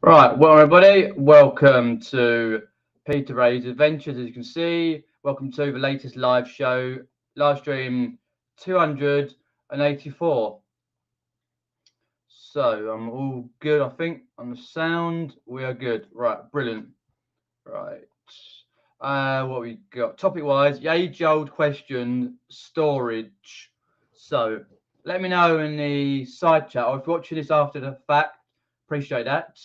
Right, well, everybody, welcome to Peter Ray's Adventures. As you can see, welcome to the latest live show, live stream 284. So I'm all good, I think, on the sound. We are good. Right, brilliant. Right. What we got? Topic-wise, the age-old question, storage. So let me know in the side chat, or if you're watching this after the fact, appreciate that.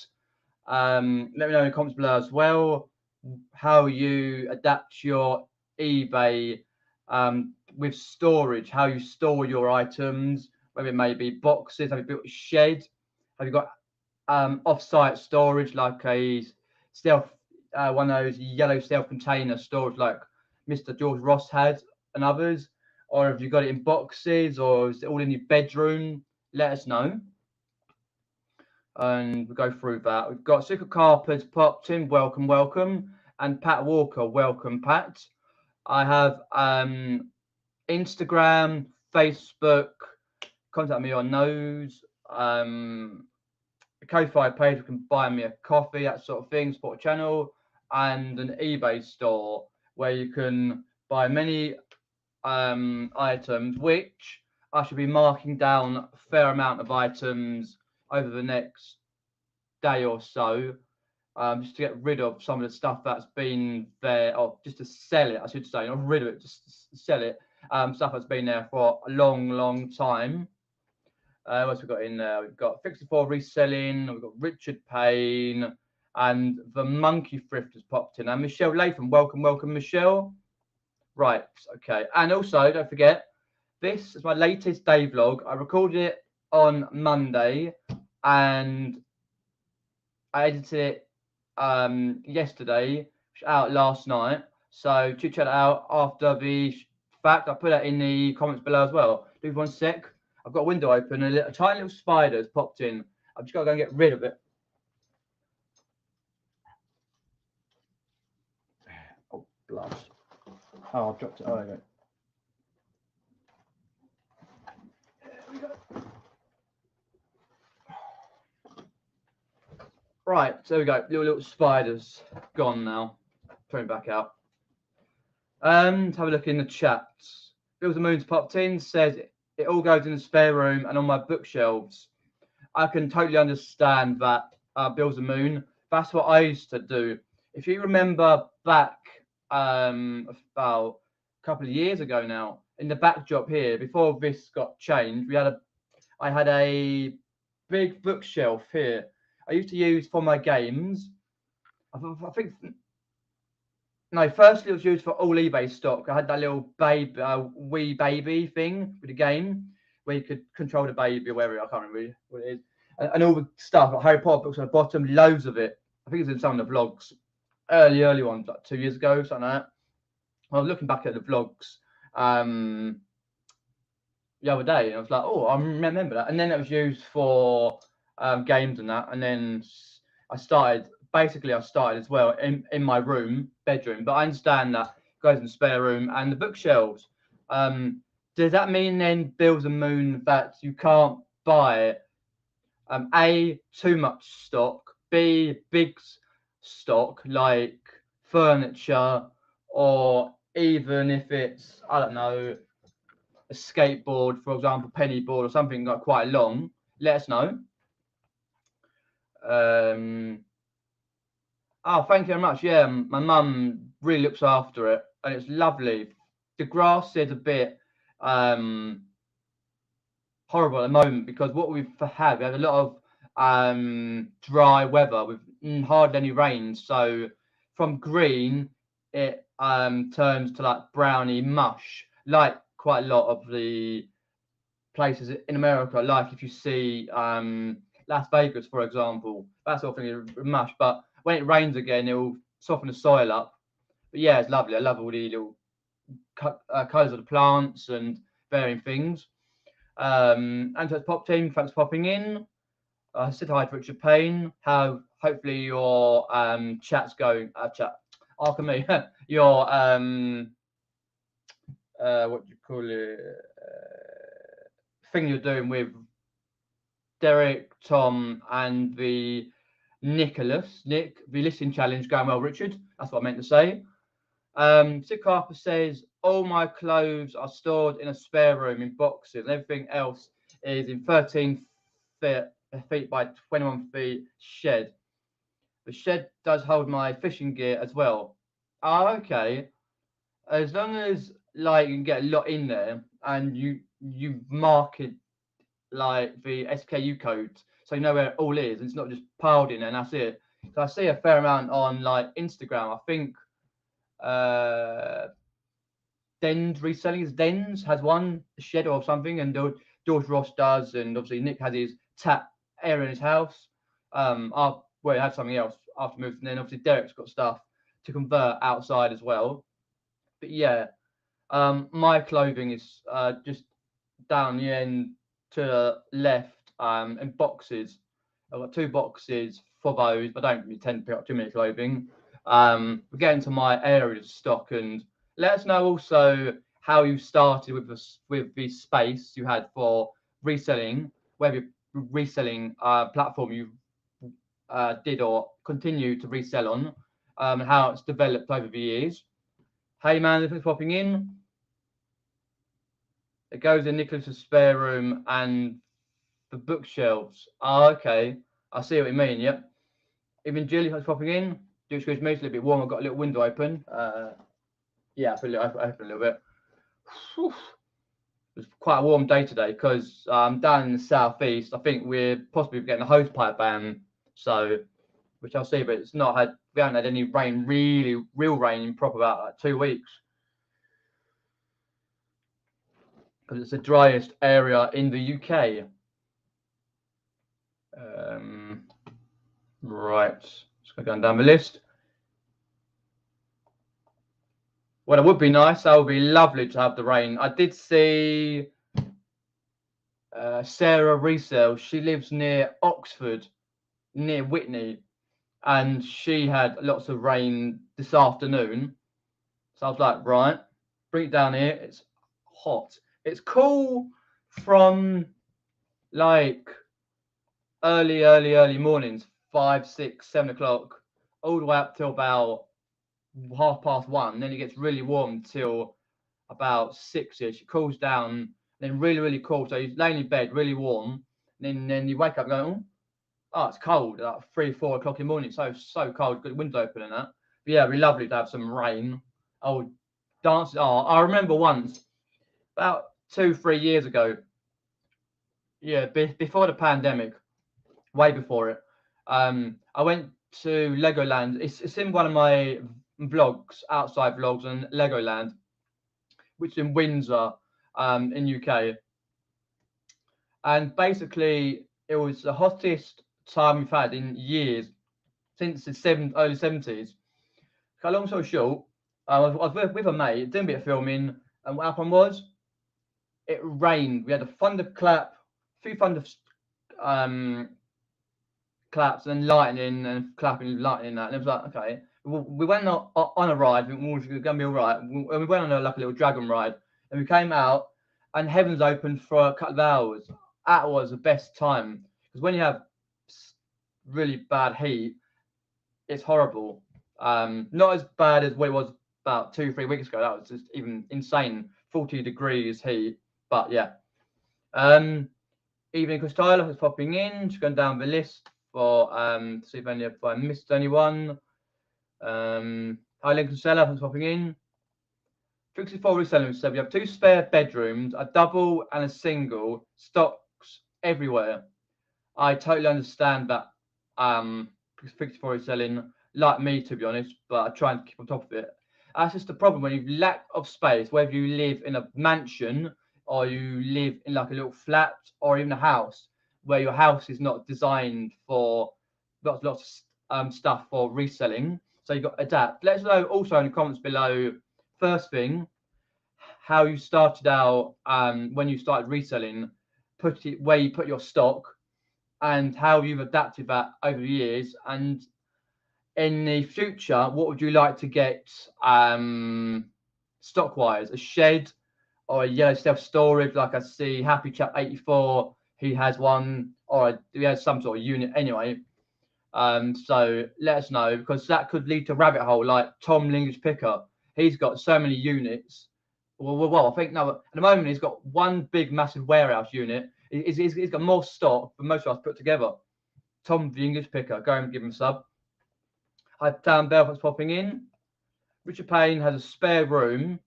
Let me know in the comments below as well how you adapt your eBay with storage, how you store your items, whether it may be boxes, have you built a shed, have you got off-site storage like a stealth, one of those yellow self-container storage like Mr. George Ross had and others, or have you got it in boxes, or is it all in your bedroom? Let us know. And we'll go through that. We've got Super Carpers popped in, welcome, and Pat Walker, welcome, Pat. I have Instagram, Facebook, contact me on those. A Ko-Fi page, you can buy me a coffee, that sort of thing, support a channel, and an eBay store where you can buy many items, which I should be marking down a fair amount of items over the next day or so, just to get rid of some of the stuff that's been there, or just to sell it, I should say, not rid of it, just sell it. Stuff that's been there for a long time. What else we got in there? We've got 64 Reselling, we've got Richard Payne, and the Monkey Thrift has popped in. And Michelle Latham, welcome, Michelle. Right, okay. And also, don't forget, this is my latest day vlog. I recorded it on Monday, and I edited it yesterday, out last night. So check it out after the fact. I'll put that in the comments below as well. Do 1 sec. I've got a window open, and a tiny little spider has popped in. I've just got to go and get rid of it. Oh, blast. Oh, I've dropped it. Oh, there we go. Right, so there we go. Little spider's gone now. Turn it back out. Let's have a look in the chat. Bills and Moons popped in, says it all goes in the spare room and on my bookshelves. I can totally understand that, Bills and Moon. That's what I used to do. If you remember back about a couple of years ago now, in the backdrop here, before this got changed, I had a big bookshelf here. I used to use for my games. I think no, firstly it was used for all eBay stock. I had that little baby, wee baby thing with the game where you could control the baby or whatever. I can't remember what it is. And all the stuff, like Harry Potter books on the bottom, loads of it. I think it's in some of the vlogs, early ones, like 2 years ago, something like that. I was looking back at the vlogs the other day, and I was like, oh, I remember that. And then it was used for games and that. And then I started as well in my bedroom. But I understand that it goes in the spare room and the bookshelves. Does that mean then, Bills and Moon, that you can't buy A, too much stock, B, big stock like furniture, or even if it's, I don't know, a skateboard, for example, penny board or something like quite long, let us know. Oh, thank you very much. Yeah, my mum really looks after it, and it's lovely. The grass is a bit horrible at the moment because what we have a lot of dry weather with hardly any rain. So from green, it turns to like browny mush, like quite a lot of the places in America. Like if you see Las Vegas, for example, that sort of thing is mush. But when it rains again, it will soften the soil up. But yeah, it's lovely. I love all the little colours of the plants and varying things. Anto's pop team, thanks for popping in. Said hi to Richard Payne. How hopefully your chat's going. After me, your what do you call it? Thing you're doing with Derek, Tom, and the Nick, the listening challenge going well, Richard. That's what I meant to say. Sick Harper says, all my clothes are stored in a spare room in boxes, and everything else is in 13 feet by 21 feet shed. The shed does hold my fishing gear as well. Oh, okay. As long as like you can get a lot in there and you mark it like the SKU code, so you know where it all is. It's not just piled in there and that's it. So I see a fair amount on like Instagram. I think Dens has one shed or something, and George Ross does, and obviously Nick has his tap area in his house. Well, he had something else after moving, and then obviously Derek's got stuff to convert outside as well. But yeah, my clothing is just down the end to the left in boxes. I've got 2 boxes for those, but I don't really tend to pick up too many clothing. We're getting to my area of stock, and let us know also how you started with the space you had for reselling, whether reselling platform you did or continue to resell on, how it's developed over the years. Hey man, thanks for popping in. It goes in Nicholas's spare room and the bookshelves. Oh, okay. I see what you mean. Yep. Even Julie was popping in. Do excuse me, it's a little bit warm. I've got a little window open. Yeah, I put it open a little bit. Whew. It was quite a warm day today because down in the southeast, I think we're possibly getting a hose pipe ban. So, which I'll see, but it's not had. We haven't had any rain, really, real rain in probably about like 2 weeks. Because it's the driest area in the UK. Right, just going down the list. Well, it would be nice. That would be lovely to have the rain. I did see Sarah Resell. She lives near Oxford, near Whitney, and she had lots of rain this afternoon. So I was like, right, bring it down here. It's hot. It's cool from like early mornings, 5, 6, 7 o'clock, all the way up till about 1:30. Then it gets really warm till about 6ish. It cools down, then really cold. So you're laying in bed, really warm. Then you wake up going, oh, it's cold. Like 3, 4 o'clock in the morning. It's so cold. Got the window open and that. But yeah, it'd be lovely to have some rain. I would dance. Oh, I remember once, about 2, 3 years ago. Yeah, before the pandemic, way before it. I went to Legoland. It's in one of my vlogs, outside vlogs on Legoland, which is in Windsor, in UK. And basically, it was the hottest time we've had in years, since the early 70s. So long story short, I was with a mate, doing a bit of filming, and what happened was, it rained. We had a thunderclap, a few thunder claps, and lightning, and clapping, lightning, that. And it was like, okay. We went on a ride, we were going to be all right. We went on like a little dragon ride, and we came out, and heavens opened for a couple of hours. That was the best time, because when you have really bad heat, it's horrible. Not as bad as what it was about 2, 3 weeks ago. That was just even insane, 40 degrees heat. But yeah. Evening Chris Tyler is popping in. Just going down the list for to see if I missed anyone. Hi Lincoln Seller is popping in. 64 Reselling said we have 2 spare bedrooms, a double and a single, stocks everywhere. I totally understand that. 64 Reselling, like me to be honest, but I try and keep on top of it. That's just the problem when you lack of space, whether you live in a mansion or you live in like a little flat or even a house, where your house is not designed for lots of stuff for reselling. So you've got to adapt. Let us know also in the comments below, first thing, how you started out when you started reselling, where you put your stock, and how you've adapted that over the years. And in the future, what would you like to get stock wise? A shed or a yellow self-storage, like I see Happy Chap 84, he has one, or he has some sort of unit anyway. So let us know, because that could lead to a rabbit hole like Tom English Picker. He's got so many units. Well, I think no. At the moment, he's got one big, massive warehouse unit. He's got more stock than most of us put together. Tom the English Picker, go and give him a sub. Hi, Dan Belfast's popping in. Richard Payne has a spare room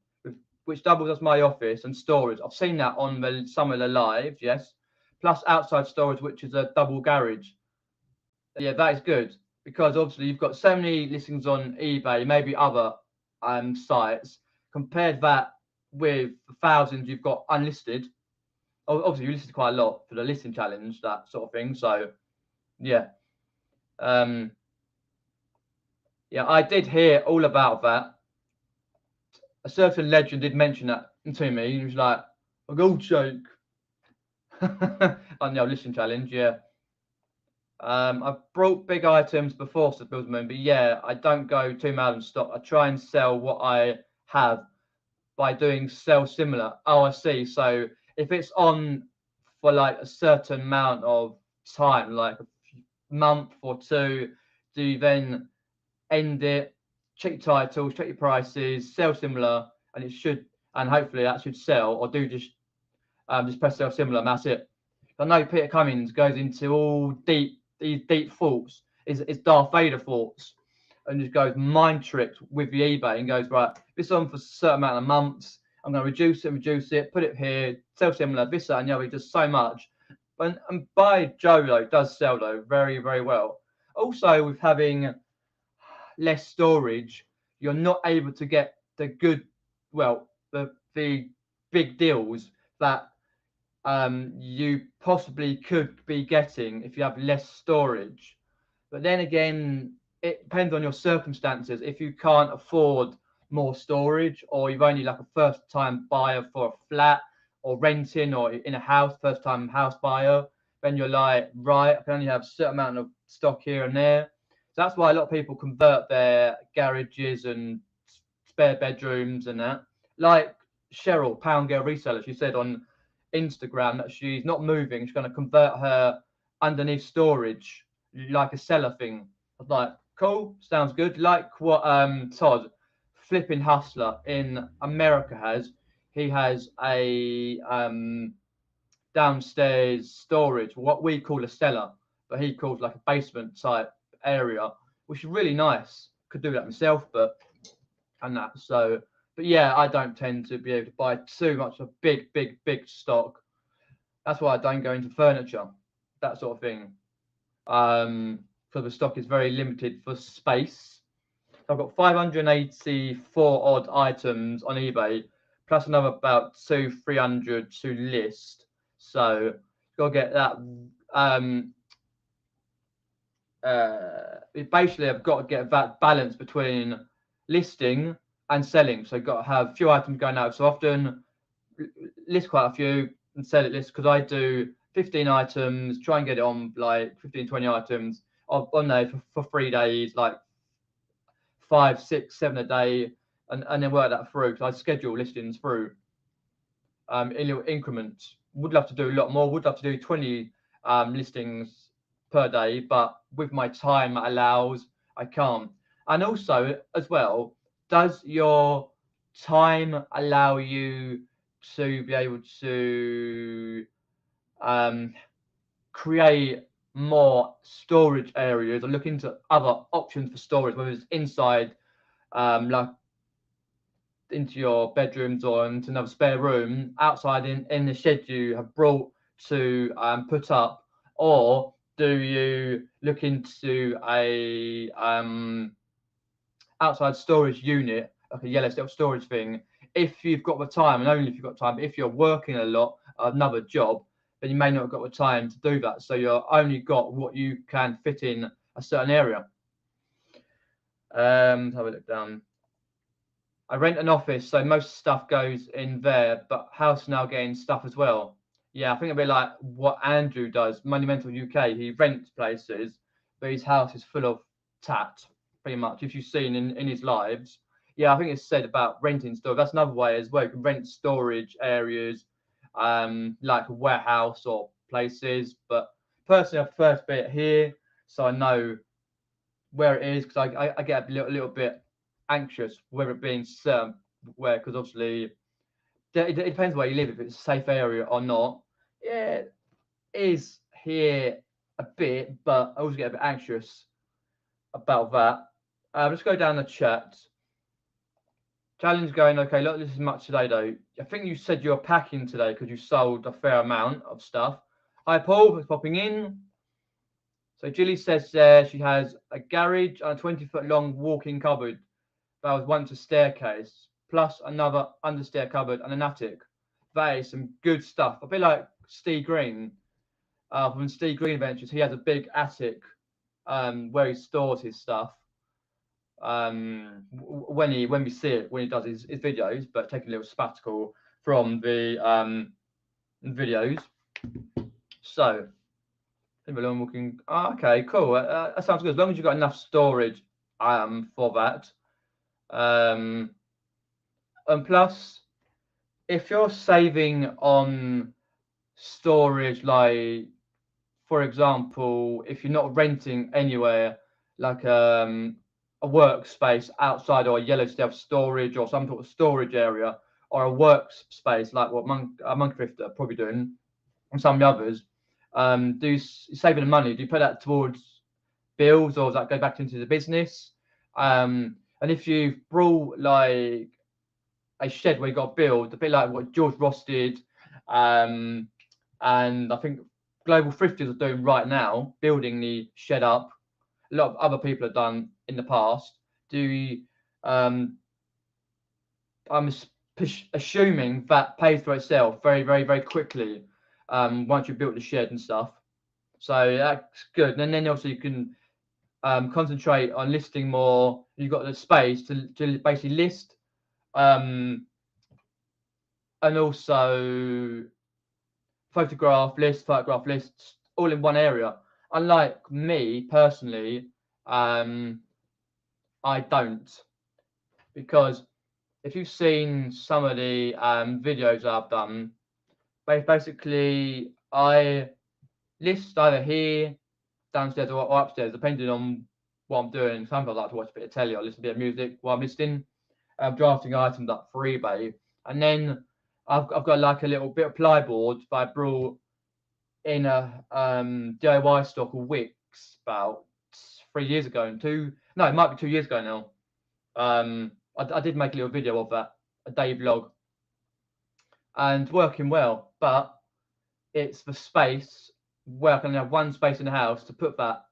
which doubles as my office and storage. I've seen that on some of the lives, yes. Plus outside storage, which is a double garage. Yeah, that is good, because obviously you've got so many listings on eBay, maybe other sites. Compared that with the thousands you've got unlisted. Obviously, you listed quite a lot for the listing challenge, that sort of thing. So, yeah. Yeah, I did hear all about that. A certain legend did mention that to me. He was like, a gold joke. On the listing challenge, yeah. I've brought big items before, said Billsman, but yeah, I don't go too mad and stop. I try and sell what I have by doing sell similar. Oh, I see. So if it's on for like a certain amount of time, like a month or two, do you then end it, check your titles, check your prices, sell similar, and it should, and hopefully that should sell, or do just press sell similar, and that's it. I know Peter Cummings goes into all these deep thoughts, it's Darth Vader thoughts, and just goes mind tricked with the eBay and goes, right, this on for a certain amount of months, I'm going to reduce it, put it here, sell similar, this, that, and the other. He does so much. And by Joe, though, does sell, though, very, very well. Also, with having less storage, you're not able to get the good, well, the big deals that you possibly could be getting if you have less storage. But then again, it depends on your circumstances. If you can't afford more storage, or you've only like a first time buyer for a flat or renting or in a house, first time house buyer, then you're like, right, I can only have a certain amount of stock here and there. So that's why a lot of people convert their garages and spare bedrooms and that. Like Cheryl, Pound Girl Reseller, she said on Instagram that she's not moving. She's going to convert her underneath storage like a cellar thing. I was like, cool, sounds good. Like what Todd, Flipping Hustler in America has. He has a downstairs storage, what we call a cellar, but he calls like a basement type area, which is really nice. Could do that myself, but so, but yeah, I don't tend to be able to buy too much of big stock. That's why I don't go into furniture, that sort of thing. So the stock is very limited for space. I've got 584 odd items on eBay, plus another about 300 to list. So gotta get that. Basically, I've got to get that balance between listing and selling. So I've got to have a few items going out. So often list quite a few and sell it list, because I do 15 items, try and get it on like 15, 20 items on there for 3 days, like 5, 6, 7 a day, and then work that through. So I schedule listings through in little increments. Would love to do a lot more. Would love to do 20 listings per day, but with my time allows, I can't. And also, as well, does your time allow you to be able to create more storage areas or look into other options for storage, whether it's inside, like into your bedrooms or into another spare room, outside in the shed you have brought to put up, or do you look into a outside storage unit, like a yellow self-storage thing, if you've got the time, and only if you've got time. But if you're working a lot, another job, then you may not have got the time to do that. So you're only got what you can fit in a certain area. Have a look down. I rent an office, so most stuff goes in there, but house now getting stuff as well. Yeah, I think it'll be like what Andrew does, Monumental UK. He rents places, but his house is full of tat, pretty much, if you've seen in his lives. Yeah, I think it's said about renting stuff. That's another way as well. You can rent storage areas, like a warehouse or places. But personally, I prefer to be here, so I know where it is, because I get a little bit anxious whether it being certain where, because obviously it depends where you live, if it's a safe area or not. Yeah, it is here a bit, but I always get a bit anxious about that. Let's go down the chat. Challenge going okay. Look, this is much today though. I think you said you're packing today because you sold a fair amount of stuff. Hi Paul, for popping in. So Julie says she has a garage and a 20-foot long walk-in cupboard that was once a staircase, plus another understair cupboard and an attic. That is some good stuff. A bit like Steve Green, from Steve Green Adventures. He has a big attic where he stores his stuff. When we see it, when he does his videos, but taking a little sabbatical from the videos. So walking. Oh, okay, cool. That sounds good. As long as you've got enough storage for that. And plus, if you're saving on storage, like for example, if you're not renting anywhere, like a workspace outside or a yellow self storage or some sort of storage area, or a workspace like what Monkthrift are probably doing, and some of the others, saving the money, do you put that towards bills, or does that go back into the business? And if you've brought like a shed where you got to build, a bit like what George Ross did, and I think Global Thrifters are doing right now, building the shed up. A lot of other people have done in the past. I'm assuming that pays for itself very, very, very quickly once you've built the shed and stuff. So that's good. And then also you can concentrate on listing more. You've got the space to basically list, and also photograph lists all in one area. Unlike me personally, I don't, because if you've seen some of the videos I've done, basically I list either here, downstairs, or upstairs, depending on what I'm doing. Sometimes I like to watch a bit of telly or listen to a bit of music while I'm listing, drafting items up for eBay. And then I've got like a little bit of plyboard that I brought in a DIY store called Wix about 3 years ago, it might be 2 years ago now. I did make a little video of that, a day vlog, and working well, but it's the space where I can have one space in the house to put that,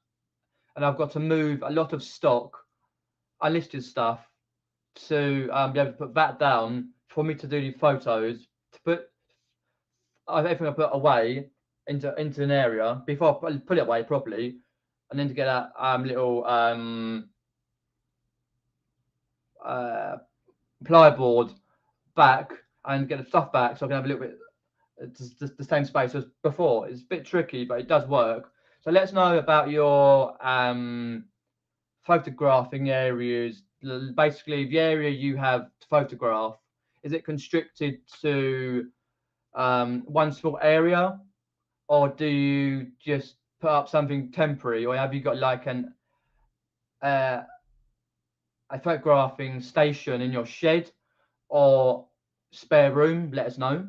and I've got to move a lot of stock, unlisted stuff, to be able to put that down for me to do the photos, to put everything I put away into an area before I put it away properly, and then to get that little plyboard back and get the stuff back, so I can have a little bit the same space as before. It's a bit tricky, but it does work. So let's know about your photographing areas. Basically, the area you have to photograph, is it constricted to one small area, or do you just put up something temporary, or have you got like a photographing station in your shed or spare room? Let us know.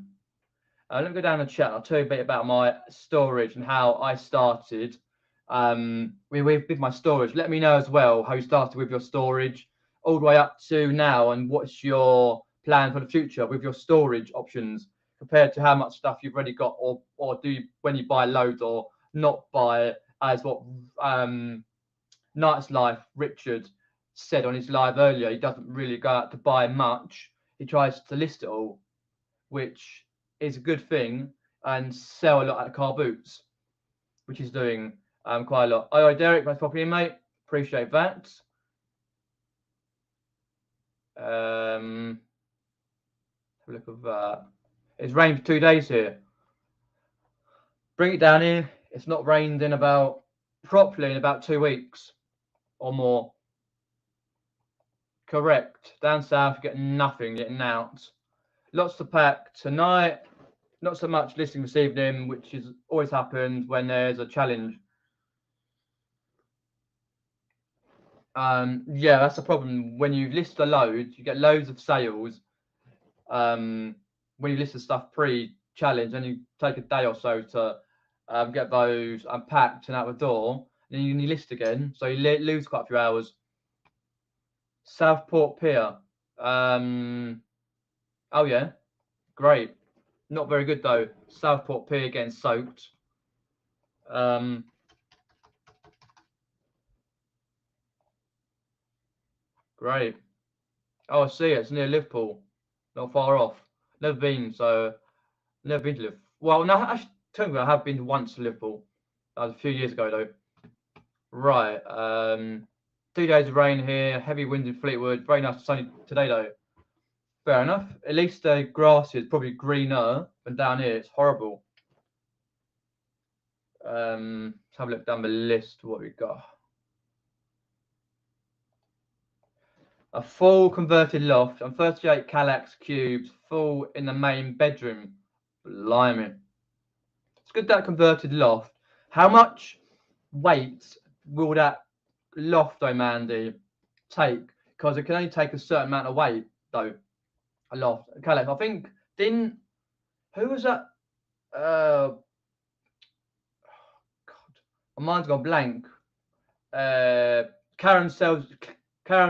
Let me go down the chat. I'll tell you a bit about my storage and how I started with my storage. Let me know as well how you started with your storage all the way up to now, and what's your plan for the future with your storage options compared to how much stuff you've already got, or do you, when you buy loads, or not buy, as what Night's Life Richard said on his live earlier. He doesn't really go out to buy much. He tries to list it all, which is a good thing, and sell a lot at Carboots, which is doing quite a lot. Oh, Derek, thanks for popping in, mate. Appreciate that. Have a look at that. It's rained for 2 days here. Bring it down here. It's not rained in properly in about 2 weeks or more. Correct. Down south, you get nothing getting out. Lots to pack tonight. Not so much listing this evening, which is always happens when there's a challenge. Yeah, that's the problem. When you list a load, you get loads of sales. When you list the stuff pre-challenge, and you take a day or so to get those unpacked and out the door, then you list again, so you lose quite a few hours. Southport Pier. Oh yeah, great. Not very good though. Southport Pier getting soaked. Great. Oh, I see it. It's near Liverpool, not far off. Never been, so never been to Liverpool. Well, no, actually, technically, I have been once to Liverpool. That was a few years ago, though. Right. 2 days of rain here, heavy winds in Fleetwood. Very nice and sunny today, though. Fair enough. At least the grass is probably greener than down here. It's horrible. Let's have a look down the list. What we got. A full converted loft and 38 Kallax cubes, full in the main bedroom. Blimey. It's good that converted loft. How much weight will that loft, though, Mandy, take? Because it can only take a certain amount of weight, though. A loft. Kallax, I think, who was that? God, my mind's gone blank. Karen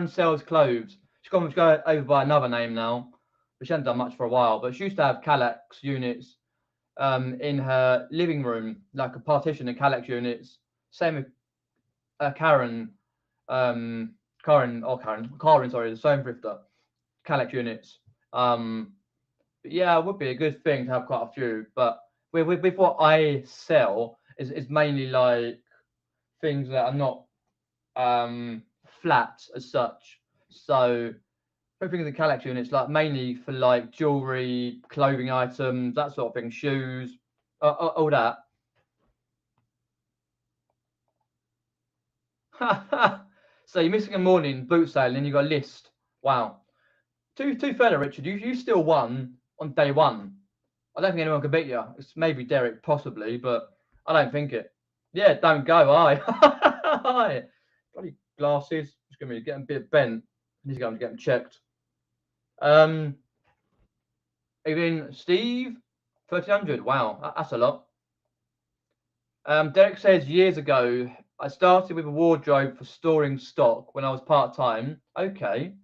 sells clothes. She's gone to go over by another name now, but she hasn't done much for a while. But she used to have Kallax units in her living room, like a partition of Kallax units. Same with Karen, sorry, the sewing thrifter, Kallax units. But yeah, it would be a good thing to have quite a few. But with what I sell is mainly like things that are not flat as such. So everything in the Kallax units, like mainly for like jewelry, clothing items, that sort of thing, shoes, all that. So you're missing a morning boot sale, and then you got a list. Wow. Too fair, Richard. You still won on day one. I don't think anyone can beat you. It's maybe Derek, possibly, but I don't think it. Yeah, don't go. Aye. Aye. Bloody glasses. It's going to be getting a bit bent. I need to go and get them checked. Again, Steve, 1300. Wow, that's a lot. Derek says years ago, I started with a wardrobe for storing stock when I was part-time. Okay.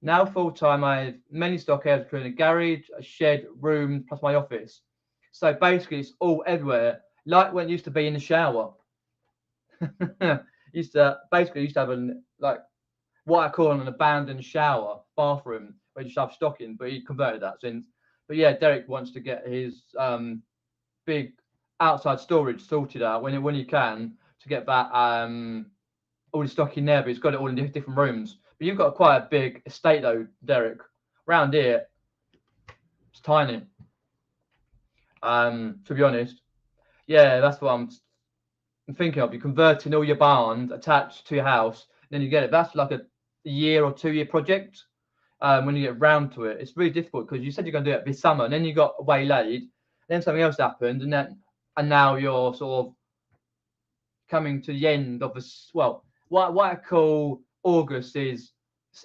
Now full-time, I have many stock areas, including a garage, a shed, room, plus my office. So basically, it's all everywhere, like when it used to be in the shower. used to have like what I call an abandoned shower bathroom where you just have stock in, but he converted that since. But yeah, Derek wants to get his big outside storage sorted out when he can to get that all the stock in there, but he's got it all in different rooms. But you've got quite a big estate though, Derek. Around here, it's tiny. To be honest, yeah, that's what I'm thinking of. You're converting all your barns attached to your house, then you get it. That's like a year or 2 year project. When you get round to it, it's really difficult because you said you're going to do it this summer, and then you got waylaid, then something else happened, and now you're sort of coming to the end of well, what I call August is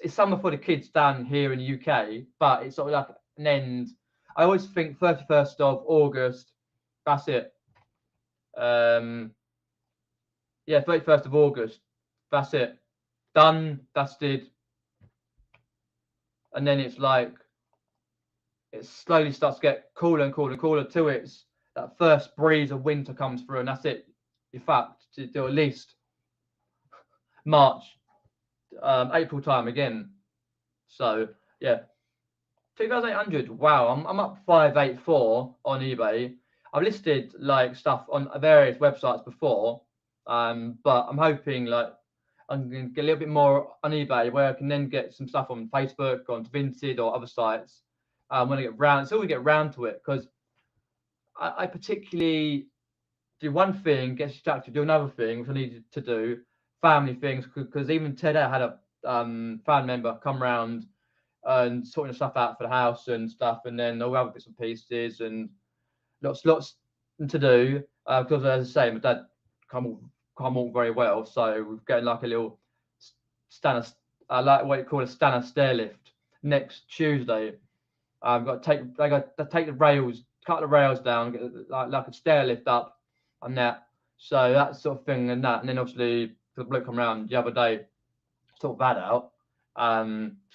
summer for the kids down here in the UK, but it's sort of like an end. I always think 31st of August, that's it. Yeah, 31st of August, that's it. Done, dusted. And then it's like, it slowly starts to get cooler and cooler and cooler till it's that first breeze of winter comes through, and that's it. In fact, to at least March, April time again. So yeah, 2,800. Wow, I'm up 584 on eBay. I've listed like stuff on various websites before, but I'm hoping like I'm going to get a little bit more on eBay where I can then get some stuff on Facebook, on Vinted or other sites. When I get round, until we get round to it, because I particularly do one thing, get distracted, do another thing, which I needed to do, family things, because even today I had a family member come round and sorting stuff out for the house and stuff, and then all other bits and pieces and lots to do. Because as I say, my dad can't walk very well, so we're getting like a little like what you call a Stanner stair lift next Tuesday. I've got to take the rails, cut the rails down, get like a stair lift up, and that. So that sort of thing and that, and then obviously the bloke come around the other day, sort that out.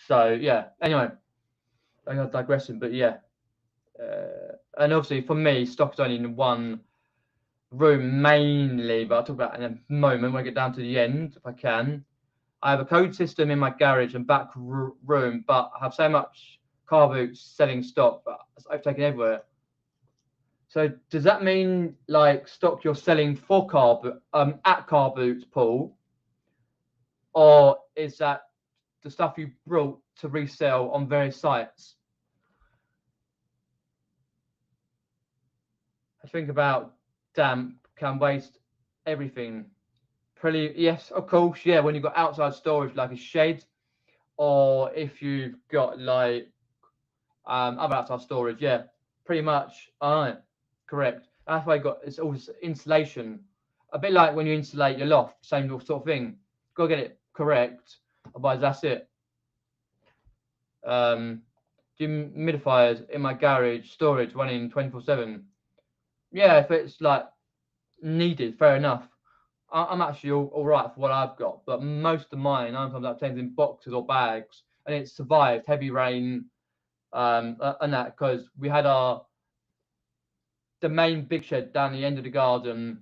So yeah. Anyway, I'm digressing, but yeah. And obviously for me, stock is only in one room mainly, but I'll talk about it in a moment when I get down to the end if I can. I have a code system in my garage and back room, but I have so much Carboots selling stock, but I've taken everywhere. So does that mean like stock you're selling for at Carboots, Paul, or is that the stuff you brought to resell on various sites? I think about damp can waste everything. Pretty yes, of course, yeah. When you've got outside storage like a shed, or if you've got like other outside storage, yeah, pretty much. Correct. That's why you got it's all insulation. A bit like when you insulate your loft, same sort of thing. Got to get it correct, otherwise that's it. Dehumidifiers in my garage, storage running 24/7. Yeah, if it's like needed, fair enough. I'm actually all right for what I've got, but most of mine, 9 times out of 10, in boxes or bags, and it's survived heavy rain, and that because we had the main big shed down the end of the garden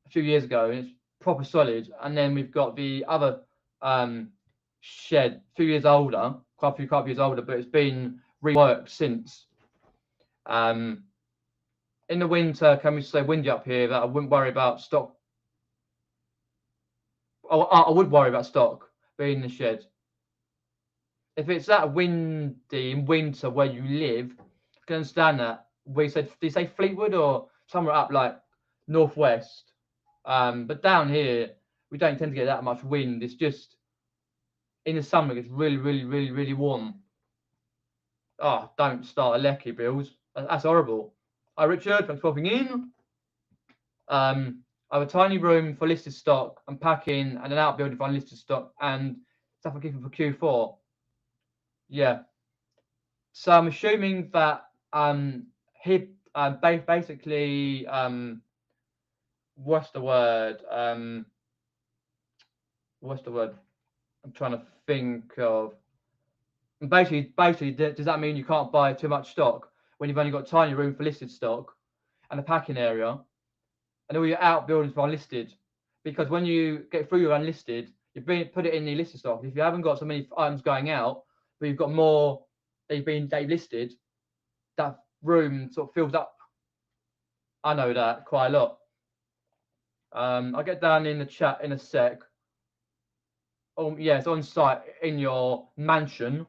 a few years ago, and it's proper solid. And then we've got the other shed, a few years older, quite a few years older, but it's been reworked since. In the winter, can we say windy up here that I wouldn't worry about stock? I would worry about stock being in the shed. If it's that windy in winter where you live, I can understand that. Did you say Fleetwood or somewhere up like northwest? But down here, we don't tend to get that much wind. It's just in the summer, it gets really warm. Oh, don't start a lecky, Bills. That's horrible. Hi, Richard. Thanks for popping in. I have a tiny room for listed stock and packing, and an outbuilding for unlisted stock and stuff I'm keeping for Q4. Yeah. So I'm assuming that basically what's the word? What's the word? I'm trying to think of. Basically, does that mean you can't buy too much stock when you've only got a tiny room for listed stock and a packing area, and all your outbuildings for unlisted? Because when you get through your unlisted, you put it in the listed stock. If you haven't got so many items going out, but you've got more they've listed, that room sort of fills up. I know that quite a lot. I'll get down in the chat in a sec. Oh yeah, it's on site in your mansion.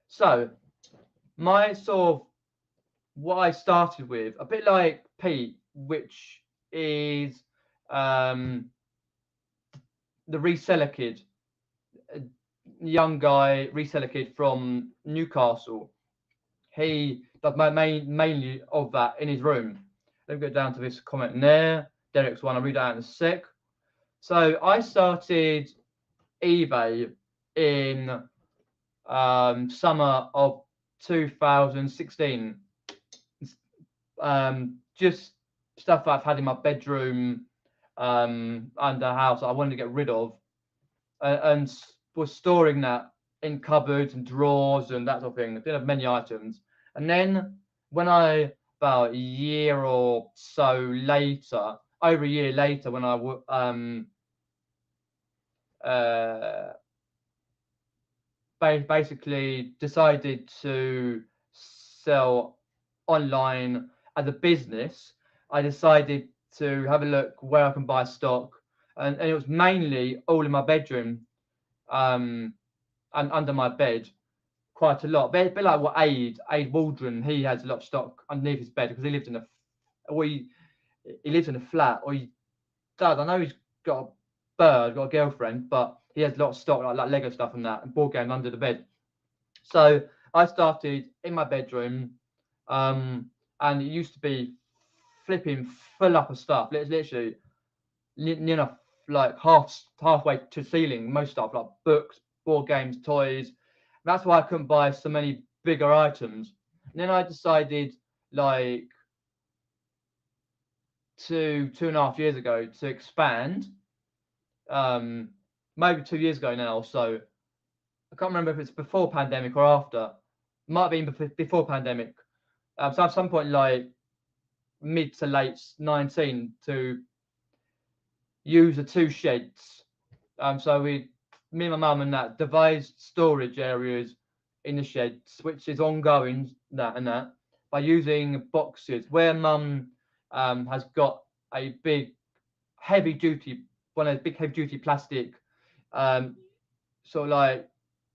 So my sort of what I started with, a bit like Pete, which is the reseller kid, a young guy reseller kid from Newcastle. He does mainly of that in his room. Let me go down to this comment in there. Derek's one, I'll read that out in a sec. So I started eBay in summer of 2016. Just stuff I've had in my bedroom and the house I wanted to get rid of, and was storing that in cupboards and drawers and that sort of thing. I didn't have many items. And then when about a year or so later, over a year later, when I basically decided to sell online as a business, I decided to have a look where I can buy stock, and it was mainly all in my bedroom and under my bed, quite a lot. A bit like what Aid Waldron, he has a lot of stock underneath his bed because he lives in he lives in a flat, or he does. I know he's got a girlfriend, but he has a lot of stock like Lego stuff and that, and board games under the bed. So I started in my bedroom, and it used to be flipping full up of stuff. Literally, like halfway to ceiling, most stuff like books, board games, toys. That's why I couldn't buy so many bigger items. And then I decided, like, 2.5 years ago, to expand. Maybe 2 years ago now. So I can't remember if it's before pandemic or after. Might have been before pandemic. So at some point, like mid to late 19, to use the 2 sheds. So me and my mum and that devised storage areas in the sheds, which is ongoing, that by using boxes. Where mum has got a big heavy duty, one of those big heavy duty plastic sort of like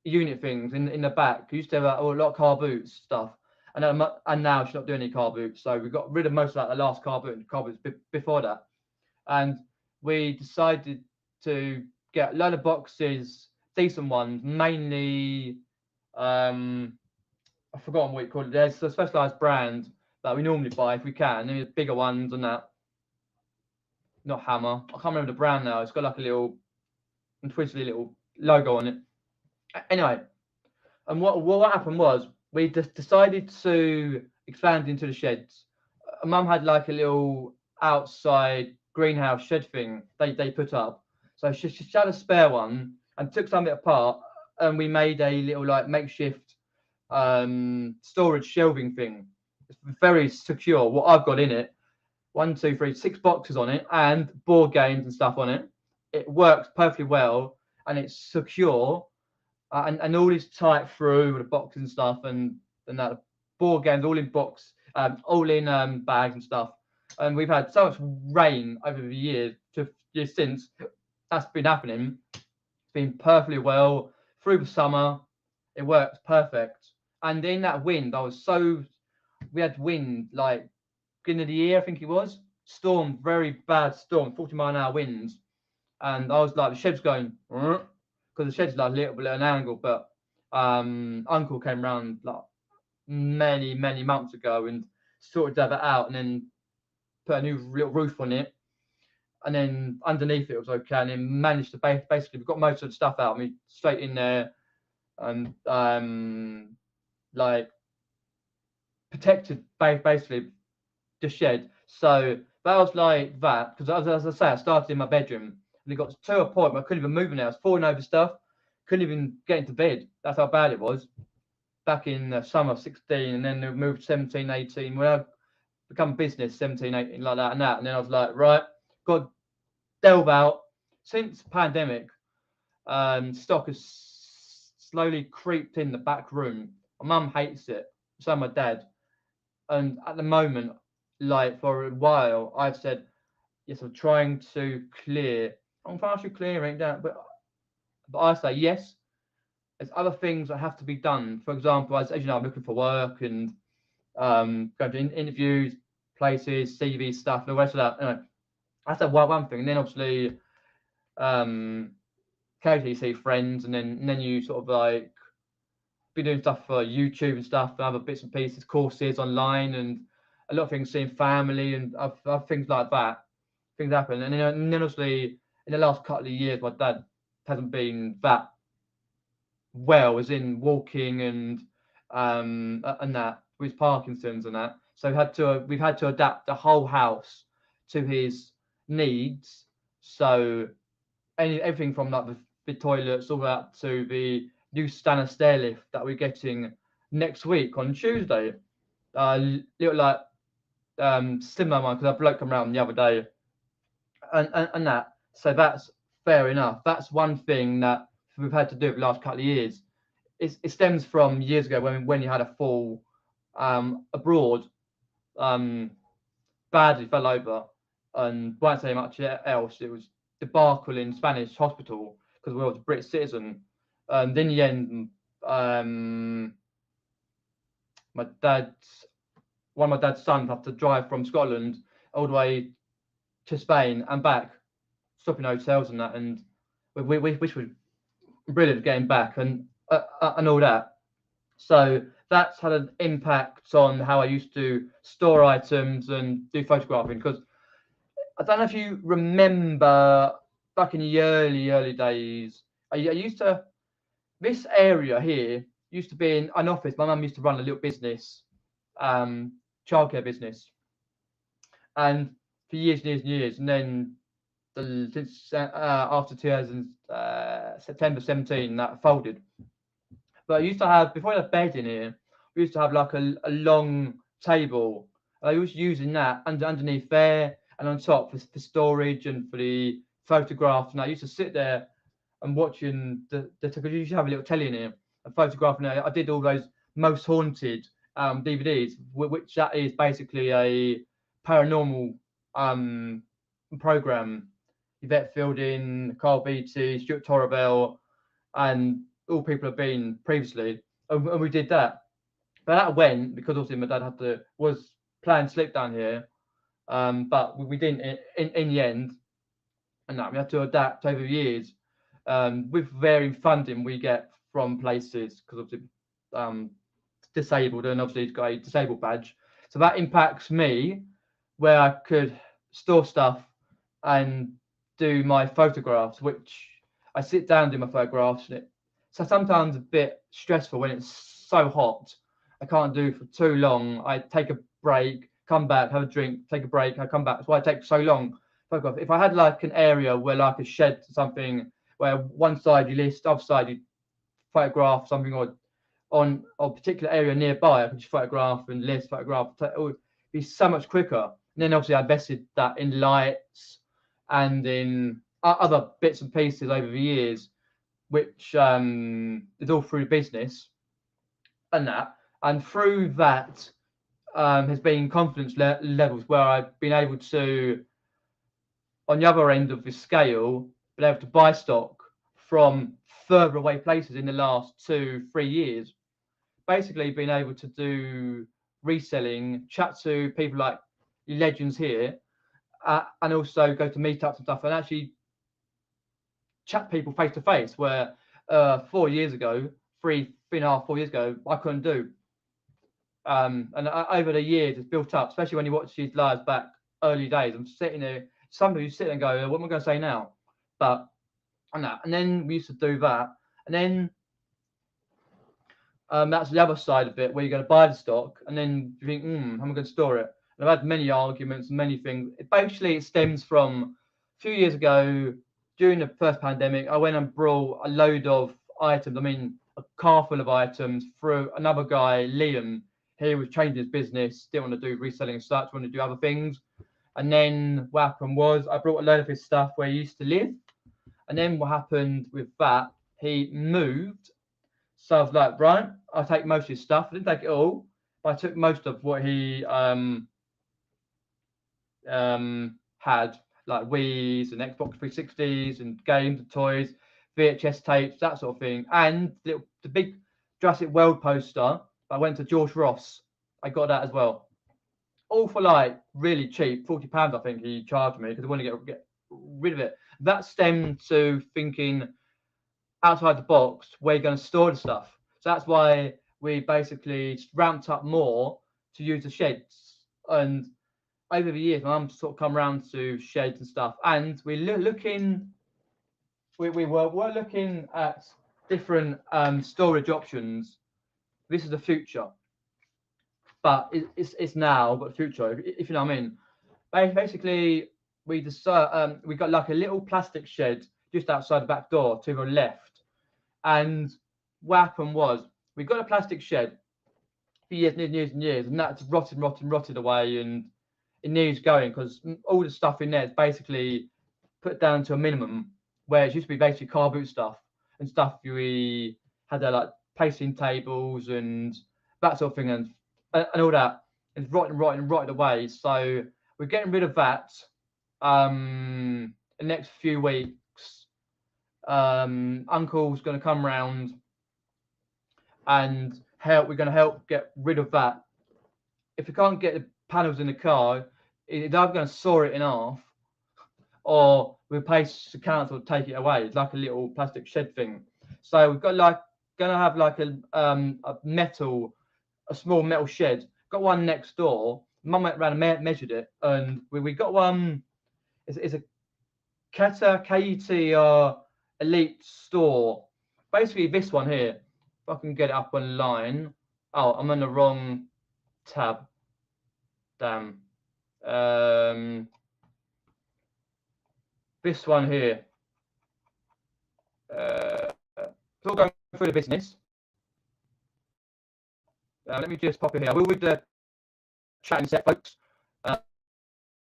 unit things in the back. We used to have a lot of car boots stuff, and now she's not doing any car boots, so we got rid of most of that, the last car boots before that. And we decided to get a load of boxes, decent ones, mainly I've forgotten what you call it. There's a specialized brand that we normally buy if we can. There's bigger ones and that. Not Hammer. I can't remember the brand now. It's got like a little twisty little logo on it. Anyway, and what happened was we just decided to expand into the sheds. Mum had like a little outside greenhouse shed thing they put up. So she had a spare one and took some of it apart, and we made a little like makeshift storage shelving thing. It's very secure. What I've got in it, 1, 2, 3, 6 boxes on it, and board games and stuff on it. It works perfectly well, and it's secure, and all is tight through with the boxes and stuff, and that board games all in box, all in bags and stuff. And we've had so much rain over the years since that's been happening. It's been perfectly well through the summer. It works perfect. And in that wind, we had wind like beginning of the year, I think it was. Storm, very bad storm, 40-mile-an-hour winds. And I was like, the shed's going, because the shed's like a little bit at an angle. But Uncle came round like many months ago and sorted that out, and then put a new little roof on it. And then underneath it was okay, and then managed to basically, we got most of the stuff out. I mean, straight in there, and like protected basically the shed. So that was like that, because as I say, I started in my bedroom, and it got to a point where I couldn't even move in there. I was falling over stuff, couldn't even get into bed. That's how bad it was back in the summer of 16, and then we moved 17, 18. When I become business 17, 18, like that and that, and then I was like, right, got to delve out. Since pandemic, stock has slowly creeped in the back room. My mum hates it, so my dad. And at the moment, like for a while, I've said, yes, I'm trying to clear. I'm partially clearing down, but I say yes. There's other things that have to be done. For example, as you know, I'm looking for work and going to interviews, places, CV stuff, and the rest of that. Anyway, that's one thing. And then obviously, occasionally you see friends, and then you sort of like be doing stuff for YouTube and stuff, and other bits and pieces, courses online, and a lot of things, seeing family and other things like that. Things happen, and then obviously in the last couple of years, my dad hasn't been that well, as in walking and that with Parkinson's and that. So we've had to adapt the whole house to his needs. So everything from like the toilets all up to the new standard stair lift that we're getting next week on Tuesday. Little like similar one, because a bloke come around the other day and that. So that's fair enough. That's one thing that we've had to do the last couple of years. It stems from years ago when you had a fall abroad, badly fell over, and won't say much else. It was debacle in Spanish hospital because we were a British citizen. Then in the end, one of my dad's sons had to drive from Scotland all the way to Spain and back, stopping hotels and that, and we which was brilliant getting back and all that. So that's had an impact on how I used to store items and do photographing, because I don't know if you remember back in the early days, I used to, this area here used to be in an office. My mum used to run a little business, childcare business, and for years and years and years, and then since after 2000 September 17, that folded. But I used to have, before I had a bed in here, we used to have like a long table. I was using that underneath there and on top for storage and for the photographs. And I used to sit there and watching because you used to have a little telly in here, a photograph. And I did all those most haunted DVDs, which that is basically a paranormal program. Yvette Fielding, Carl Beatty, Stuart Torrabell, and all people have been previously, and we did that. But that went because obviously my dad was planning to sleep down here, but we didn't in the end, and that we had to adapt over the years with varying funding we get from places because obviously disabled, and obviously he's got a disabled badge, so that impacts me where I could store stuff and do my photographs, which I sit down and do my photographs, and so sometimes a bit stressful when it's so hot. I can't do for too long. I take a break, come back, have a drink, take a break, I come back. That's why I take so long. Photograph. If I had like an area where like a shed or something, where one side you list, other side you photograph something, or on a particular area nearby, I could just photograph and list, photograph. It would be so much quicker. And then obviously I invested that in lights and in other bits and pieces over the years, which is all through business and that. And through that has been confidence levels where I've been able to, on the other end of the scale, been able to buy stock from further away places in the last 2-3 years. Basically being able to do reselling, chat to people like legends here, and also go to meetups and stuff, and actually chat people face to face, where 4 years ago, 3.5, 4 years ago, I couldn't do. And over the years, it's built up, especially when you watch these lives back early days. I'm sitting there, somebody you sit there and go, what am I going to say now? But and then we used to do that, and then that's the other side of it, where you're going to buy the stock, and then you think, how am I going to store it? And I've had many arguments, many things. It stems from a few years ago, during the first pandemic, I went and brought a load of items, I mean, a car full of items, through another guy, Liam. He was changing his business, didn't want to do reselling and such, wanted to do other things. And then what happened was I brought a load of his stuff where he used to live. And then what happened with that, he moved. So I was like, right, I'll take most of his stuff. I didn't take it all, but I took most of what he had, like Wii's and Xbox 360s and games and toys, VHS tapes, that sort of thing. And the big Jurassic World poster, I went to George Ross. I got that as well. All for like really cheap, £40 I think he charged me, because I want to get rid of it. That stemmed to thinking outside the box where you're going to store the stuff. So that's why we basically ramped up more to use the sheds. And over the years, my mum sort of come around to sheds and stuff, and we were looking at different storage options. This is the future, but it's now, but future, if you know what I mean. Basically, we got like a little plastic shed just outside the back door to the left, and what happened was we got a plastic shed for years and years and years, and that's rotted away, and it needs going because all the stuff in there is basically put down to a minimum, where it used to be basically car boot stuff and stuff we had there, like placing tables and that sort of thing, and all that. It's rotted away. So we're getting rid of that in the next few weeks. Uncle's going to come round and help. We're going to help get rid of that. If we can't get the panels in the car, it's either going to saw it in half, or we'll pay the council to take it away. It's like a little plastic shed thing. So we've got going to have like a small metal shed. Got one next door. Mum went around and measured it, and we got one. It's a KET Elite Store. Basically, this one here. If I can get it up online. Oh, I'm on the wrong tab. Damn. This one here. It's all going through the business. Let me just pop it here. We're with the chat set, folks.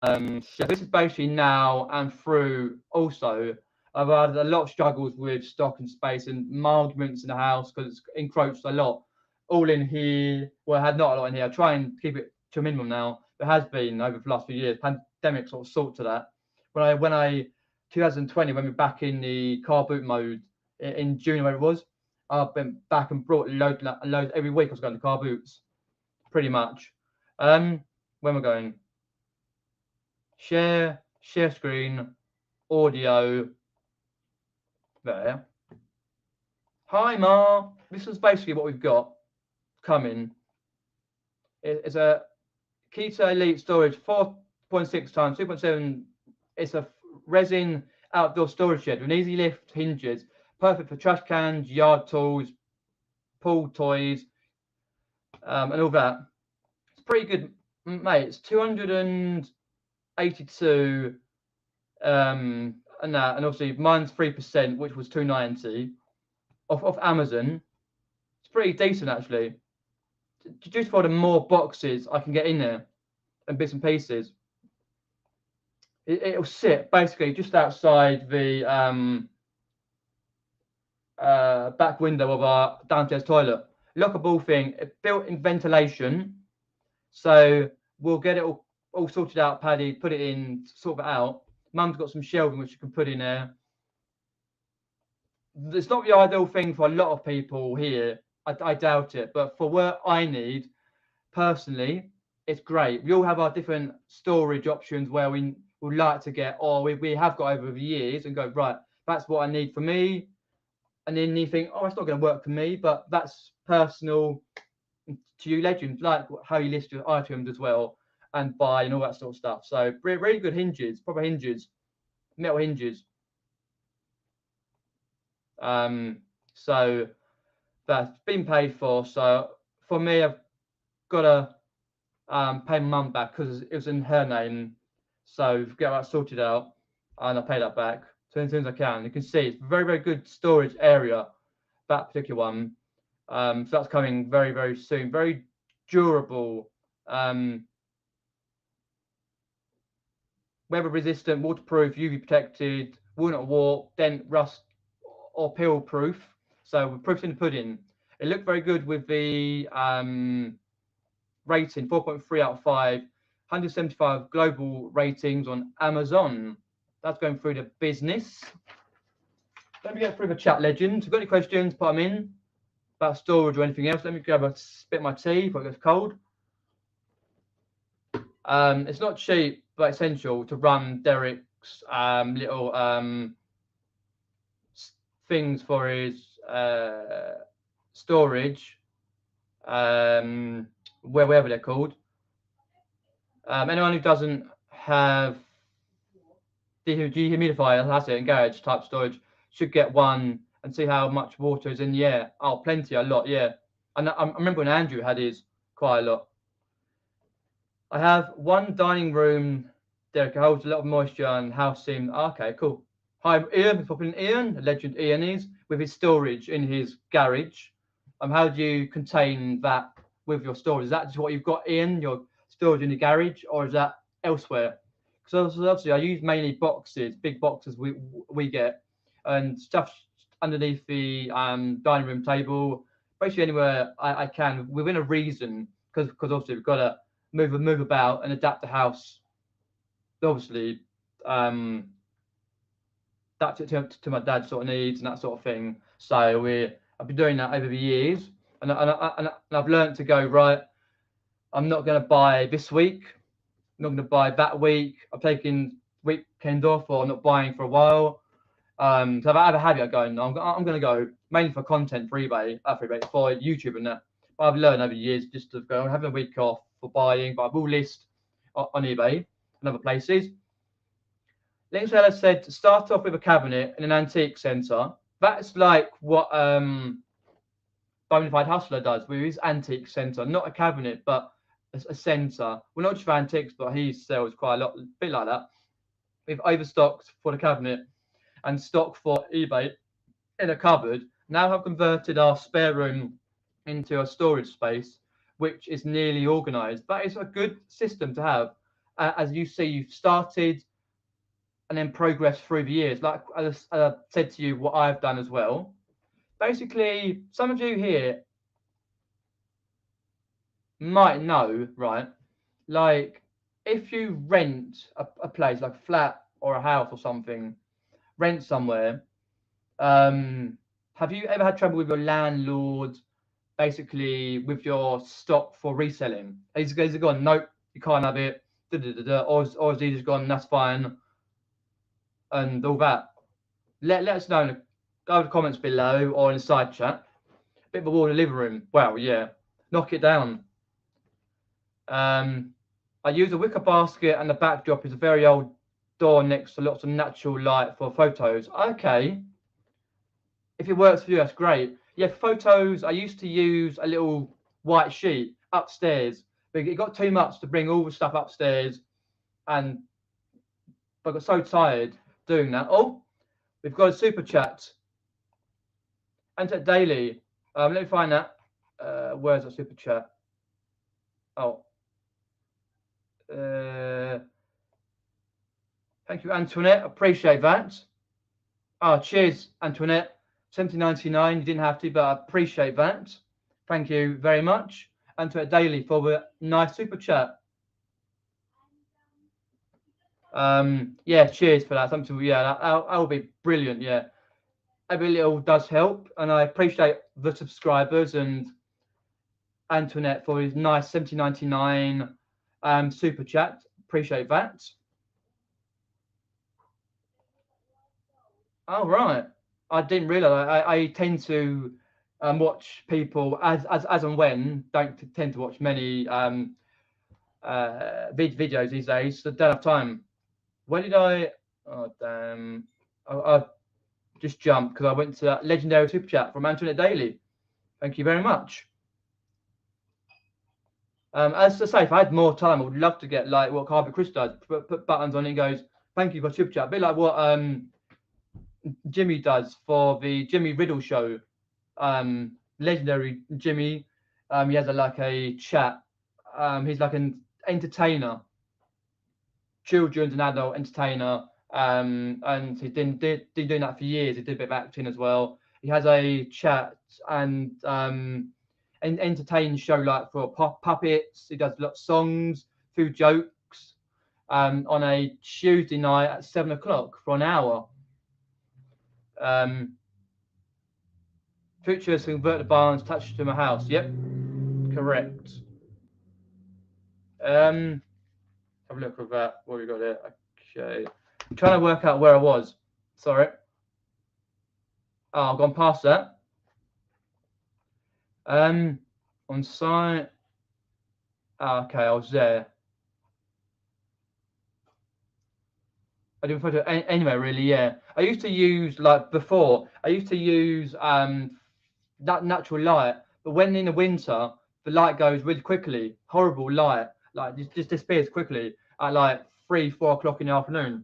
So this is basically now and through. Also, I've had a lot of struggles with stock and space and arguments in the house because it's encroached a lot. All in here. Well, I had not a lot in here. I try and keep it to a minimum now. There has been over the last few years. Pandemic sort of sorted to that. When I 2020, when we were back in the car boot mode in June, where it was, I've been back and brought loads every week. I was going to car boots, pretty much. When we're going, share screen, audio. There. Hi, Ma. This is basically what we've got coming. It's a Keto Elite storage, 4.6 times 2.7. It's a resin outdoor storage shed with easy lift hinges, perfect for trash cans, yard tools, pool toys, and all that. It's pretty good, mate. It's 282, and that, and obviously mine's 3%, which was 290 off Amazon. It's pretty decent actually. Just for the more boxes I can get in there and bits and pieces. It'll sit basically just outside the back window of our downstairs toilet. Lockable thing, built-in ventilation. So we'll get it all sorted out, Paddy, put it in, sort it out. Mum's got some shelving which you can put in there. It's not the ideal thing for a lot of people here. I doubt it. But for what I need, personally, it's great. We all have our different storage options where we would like to get, or we have got over the years, and go, right, that's what I need for me. And then you think, oh, it's not going to work for me, but that's personal to you, legend, like how you list your items as well and buy and all that sort of stuff. So really good hinges, proper hinges, metal hinges. So that's been paid for. So for me, I've got to pay my mum back because it was in her name. So get that sorted out, and I'll pay that back as soon as I can. You can see it's very, very good storage area, that particular one. So that's coming very, very soon. Very durable, weather resistant, waterproof, UV protected, will not warp, dent, rust, or peel proof. So we're proofs in the pudding. It looked very good with the rating, 4.3 out of 5, 175 global ratings on Amazon. That's going through the business. Let me get through the chat, legends. If you've got any questions, put them in about storage or anything else. Let me grab a bit of my tea before it gets cold. It's not cheap, but essential to run Derek's little things for his storage, wherever they're called. Anyone who doesn't have dehumidifier, that's it, in garage type storage, should get one and see how much water is in the air. Oh, plenty, a lot, yeah. And I remember when Andrew had his, quite a lot. I have one dining room, Derek, it holds a lot of moisture and house seam. Okay, cool. Hi, Ian, popping in Ian, the legend Ian is, with his storage in his garage. How do you contain that with your storage? Is that just what you've got in your storage in the garage, or is that elsewhere? Because obviously I use mainly boxes, big boxes we get, and stuff underneath the dining room table, basically anywhere I can within a reason, because obviously we've got to move about and adapt the house. Obviously, adapt it to my dad's sort of needs and that sort of thing. So I've been doing that over the years, and I've learned to go, right, I'm not going to buy this week, I'm not going to buy that week, I'm taking weekend off, or I'm not buying for a while. So I've had a habit of going, I'm going to go mainly for content for eBay, for YouTube and that. But I've learned over the years just to go, I'm having a week off for buying, but I will list on eBay and other places. Link Seller said to start off with a cabinet and an antique centre. That's like what Bonafide Hustler does with his antique centre, not a cabinet, but a centre. Well, not just for antiques, but he sells quite a lot, a bit like that. We've overstocked for the cabinet and stock for eBay in a cupboard. Now have converted our spare room into a storage space, which is nearly organised. That is a good system to have. As you see, you've started and then progressed through the years. Like I said to you, what I've done as well. Basically, some of you here might know, right? Like, if you rent a place, like a flat or a house or something, rent somewhere, have you ever had trouble with your landlord, basically with your stock for reselling? These guys have gone, nope, you can't have it, or has he just gone, that's fine, and all that. Let us know in the comments below or in the side chat. Bit of a wall in the living room. Well, yeah, knock it down. I use a wicker basket, and the backdrop is a very old door next to lots of natural light for photos. Okay. If it works for you, that's great. Yeah, photos, I used to use a little white sheet upstairs, but it got too much to bring all the stuff upstairs, and I got so tired doing that. Oh, we've got a super chat. Enter daily. Let me find that. Where's the super chat? Oh. Thank you, Antoinette. Appreciate that. Oh, cheers, Antoinette. 17.99. You didn't have to, but I appreciate that. Thank you very much, Antoinette Daily, for the nice super chat. Yeah, cheers for that. Something, yeah, that will be brilliant. Yeah, every little does help, and I appreciate the subscribers and Antoinette for his nice 17.99 super chat. Appreciate that. Oh, right. I didn't realize. I tend to watch people as and when. Don't tend to watch many videos these days. So don't have time. Where did I? Oh, damn. I just jumped because I went to that legendary super chat from Antoinette Daily. Thank you very much. As I say, if I had more time, I would love to get like what Carboot Chris does. Put buttons on it and goes, "Thank you for super chat." A bit like what Jimmy does for the Jimmy Riddle show. Legendary Jimmy. He has like a chat. He's like an entertainer, children's and adult entertainer. And he's been doing that for years. He did a bit of acting as well. He has a chat and an entertaining show like for puppets. He does a lot of songs, few jokes on a Tuesday night at 7 o'clock for an hour. Futures convert the barns attached to my house. Yep, correct. Have a look at that. What we got there? Okay, I'm trying to work out where I was. Sorry. Oh, I've gone past that. On site. Oh, okay, I was there. I didn't photo anywhere really. Yeah, I used to use like before. I used to use that natural light, but when in the winter the light goes really quickly. Horrible light, like just disappears quickly at like 3-4 o'clock in the afternoon.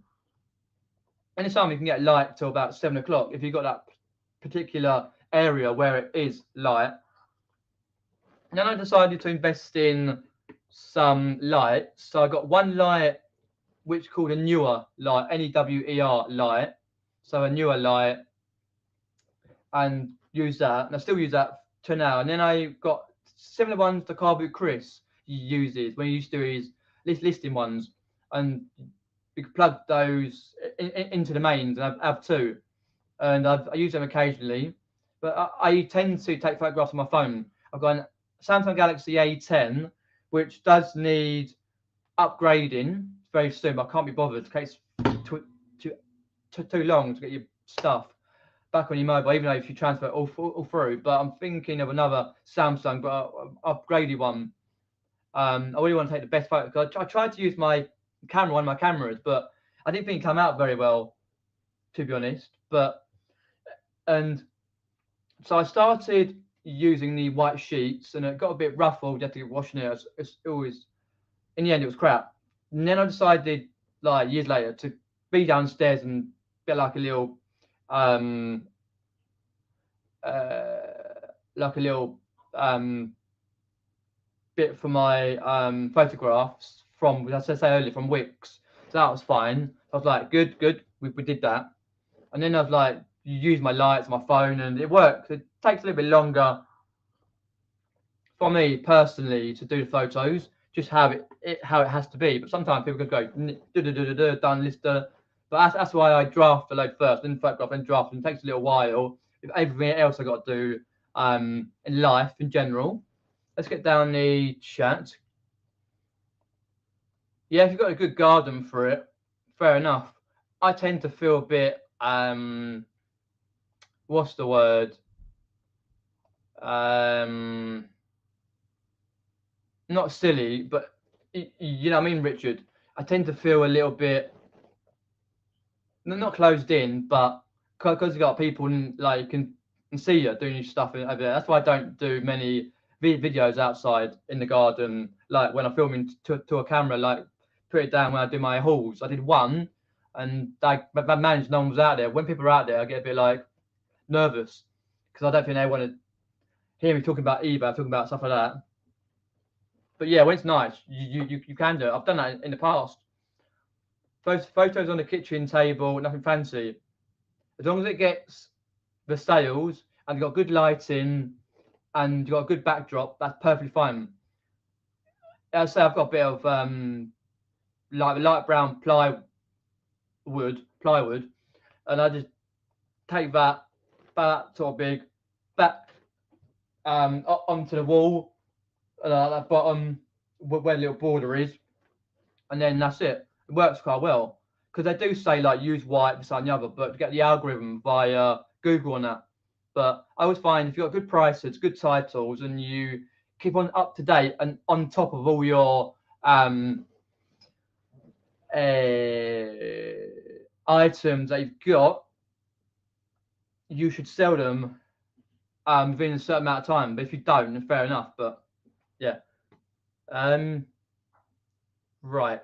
Anytime you can get light till about 7 o'clock, if you've got that particular area where it is light. And then I decided to invest in some lights. So I got one light which is called a newer light, NEWER light. So a newer light, and use that. And I still use that to now. And then I got similar ones to Carboot Chris uses when he used to do his listing ones, and you can plug those into the mains, and I have two, and I use them occasionally. But I tend to take photographs on my phone. I've got a Samsung Galaxy A10, which does need upgrading very soon, but I can't be bothered. It takes too long to get your stuff back on your mobile, even though if you transfer it all through. But I'm thinking of another Samsung, but upgraded one. I really want to take the best photo. I tried to use my camera, one of my cameras, but I didn't think it came out very well, to be honest. And so I started using the white sheets, and it got a bit ruffled. You have to keep washing it. It's always, in the end, it was crap. And then I decided, like years later, to be downstairs and get like a little, um, bit for my photographs from, as I say earlier, from Wix. So that was fine. I was like, good. We did that. And then I was like, you use my lights, my phone, and it works. It takes a little bit longer for me personally to do the photos, just how it has to be. But sometimes people can go done list. But that's why I draft the load first, then photograph, then draft, and it takes a little while. With everything else I got to do in life in general. Let's get down the chat. Yeah, if you've got a good garden for it, fair enough. I tend to feel a bit what's the word? Not silly, but you know what I mean, Richard. I tend to feel a little bit not closed in, but because you got people like can see you doing your stuff over there. That's why I don't do many videos outside in the garden. Like when I'm filming to a camera, like put it down when I do my hauls. I did one, and I managed no one was out there. When people are out there, I get a bit like nervous because I don't think they want to hear me talking about eBay, talking about stuff like that. But yeah, when it's nice, you can do it. I've done that in the past. Photos on the kitchen table, nothing fancy. As long as it gets the sales and you've got good lighting and you've got a good backdrop, that's perfectly fine. As I say, I've got a bit of like light brown plywood, and I just take that sort of big back onto the wall, that bottom where the little border is, and then that's it. It works quite well because they do say like use white, this and the other, but to get the algorithm via Google on that. But I always find if you've got good prices, good titles, and you keep on up to date and on top of all your items that you've got, you should sell them within a certain amount of time. But if you don't, then fair enough. But yeah. Right.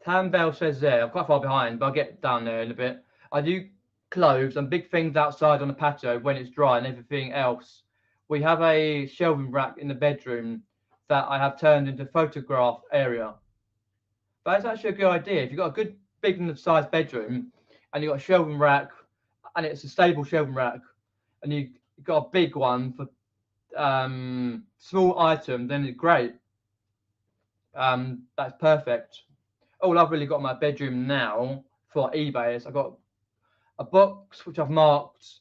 Tambell says there, I'm quite far behind, but I'll get down there in a bit. I do clothes and big things outside on the patio when it's dry and everything else. We have a shelving rack in the bedroom that I have turned into photograph area. But that's actually a good idea. If you've got a good big sized bedroom and you've got a shelving rack and it's a stable shelving rack and you've got a big one for small items, then it's great. That's perfect. All I've really got in my bedroom now for eBay is I've got a box which I've marked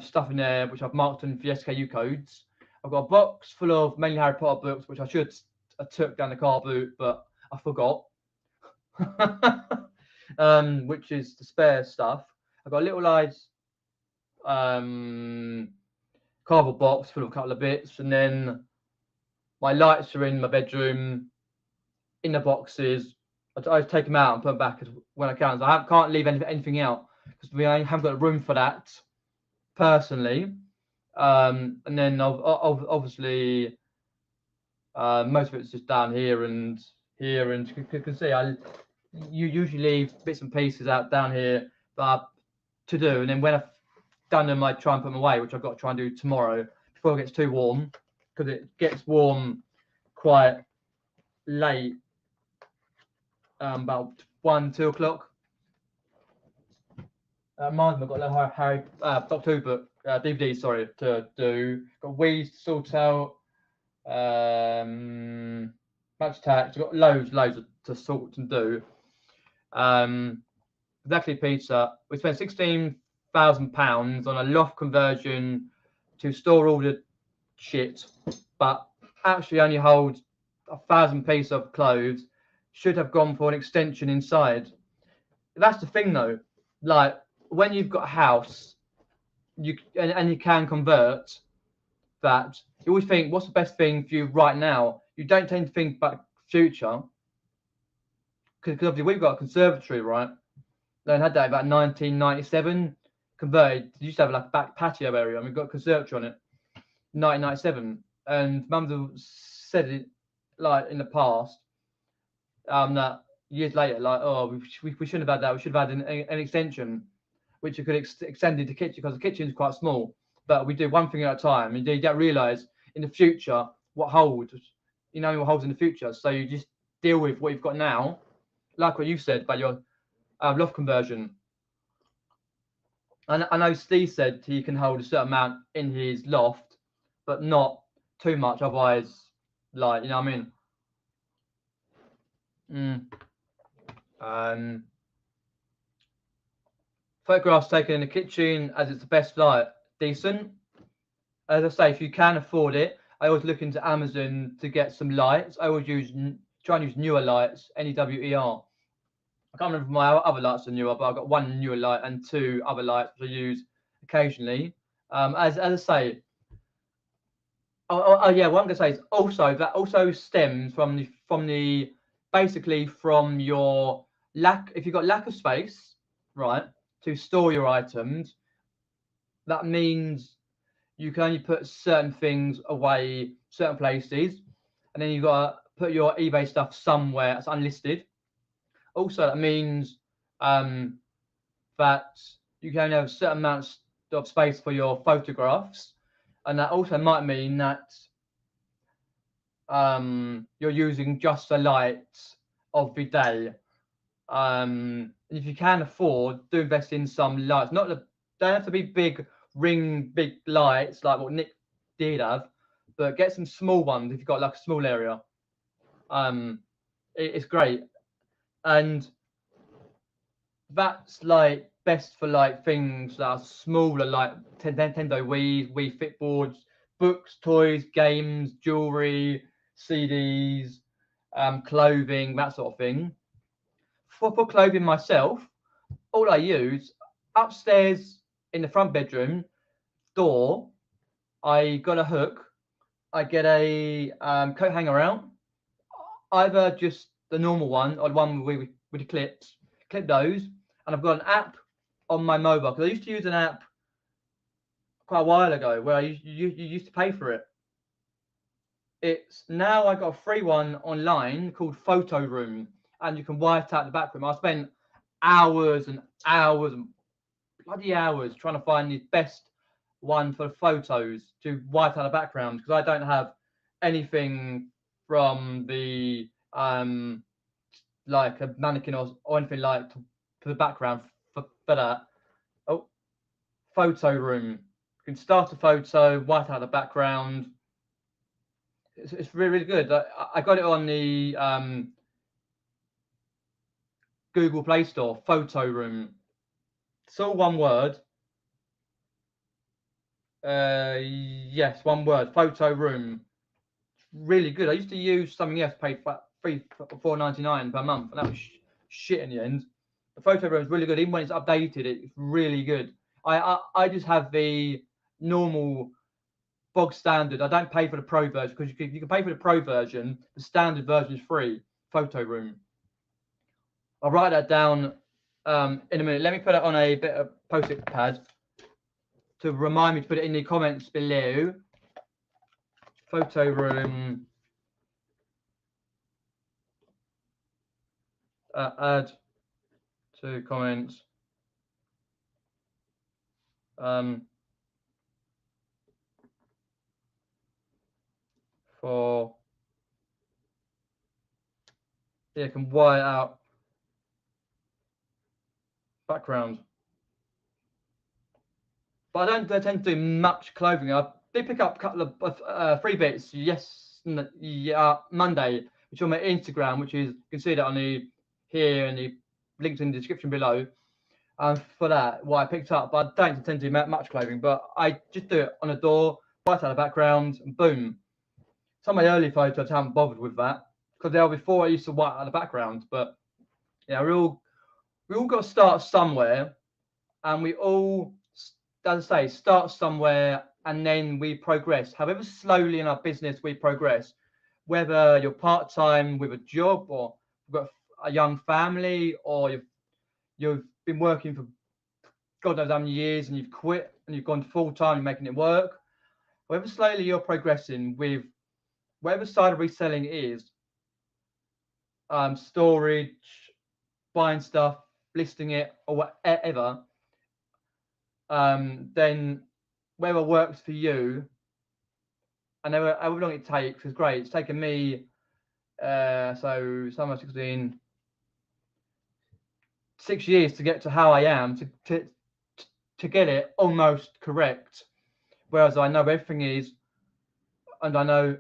stuff in there which I've marked in the SKU codes. I've got a box full of mainly Harry Potter books which I took down the car boot, but I forgot. Which is the spare stuff. I've got a little nice cardboard box full of a couple of bits, and then my lights are in my bedroom in the boxes. I take them out and put them back when I can. So I can't leave anything out because we haven't got room for that personally. And then obviously most of it's just down here and here, and you can see you usually leave bits and pieces out down here to do, and then when I've done them I try and put them away, which I've got to try and do tomorrow before it gets too warm, because it gets warm quite late, about 1-2 o'clock. Reminds me, I've got a little Harry Doctor Who book DVD, sorry, to do. Got Weeds to sort out, Match Tax. I've got loads to sort and do. Exactly, Peter. We spent £16,000 on a loft conversion to store all the shit, but actually only hold 1,000 pieces of clothes. Should have gone for an extension inside. That's the thing, though. Like when you've got a house, you can convert that. You always think, what's the best thing for you right now? You don't tend to think about the future, because obviously we've got a conservatory, right? They had that about 1997, converted. They used to have like a back patio area, and we've got a conservatory on it, 1997. And Mum's said it like in the past, that years later, like, oh, we shouldn't have had that. We should have had an extension, which you could extend into the kitchen, because the kitchen is quite small. But we do one thing at a time, and you don't realise in the future what holds. You know what holds in the future, so you just deal with what you've got now, like what you said about your loft conversion. And I know Steve said he can hold a certain amount in his loft, but not too much, otherwise, like, you know what I mean. Photographs taken in the kitchen, as it's the best light, decent. As I say, if you can afford it, I always look into Amazon to get some lights. I always try and use newer lights, NEWER. I can't remember if my other lights are newer, but I've got one newer light and 2 other lights which I use occasionally. As I say, yeah, what I'm gonna say is also that also stems from the basically from your lack. If you've got lack of space, right, to store your items, that means you can only put certain things away certain places, and then you've got to put your eBay stuff somewhere that's unlisted. Also, that means that you can only have certain amounts of space for your photographs, and that also might mean that you're using just the lights of the day. If you can afford, do invest in some lights. Don't have to be big lights like what Nick did have, but get some small ones if you've got like a small area. It's great, and that's like best for like things that are smaller, like Nintendo Wii Fit boards, books, toys, games, jewelry, CDs, clothing, that sort of thing. For clothing myself, all I use upstairs in the front bedroom door, I got a hook. I get a coat hanger out, either just the normal one or the one with the clips. Clip those, and I've got an app on my mobile, because I used to use an app quite a while ago where you used to pay for it. It's now I got a free one online called Photo Room, and you can white out the background. I spent hours and hours and bloody hours trying to find the best one for photos to white out the background, because I don't have anything from the like a mannequin or anything like to the background for that. Oh, Photo Room. You can start a photo, white out the background. It's really, really good. I got it on the Google Play Store. Photo Room. It's all one word. Yes, one word. Photo Room. Really good. I used to use something else, paid $4.99 per month, and that was shit in the end. The Photo Room is really good. Even when it's updated, it's really good. I just have the normal bog standard. I don't pay for the pro version, because you can pay for the pro version. The standard version is free. Photo Room. I'll write that down in a minute. Let me put it on a bit of post-it pad to remind me to put it in the comments below. Photo Room. Add to comments. For yeah, can white out background. But I don't tend to do much clothing. I did pick up a couple of free bits Monday, which is on my Instagram, which is, you can see that on the here and the links in the description below. For that, what I picked up, but I don't tend to do much clothing. But I just do it on a door, white out the background, and boom. Some of my early photos I haven't bothered with that, because they were before I used to white out the background. But yeah, we all got to start somewhere, and we all, as I say, start somewhere, and then we progress. However slowly in our business we progress, whether you're part-time with a job, or we've got a young family, or you've been working for God knows how many years and you've quit and you've gone full time, you're making it work. However slowly you're progressing with whatever side of reselling it is, storage, buying stuff, listing it, or whatever, then whatever works for you, and however long it takes is great. It's taken me, so summer 16, 6 years to get to how I am, to get it almost correct. Whereas I know everything is, and I know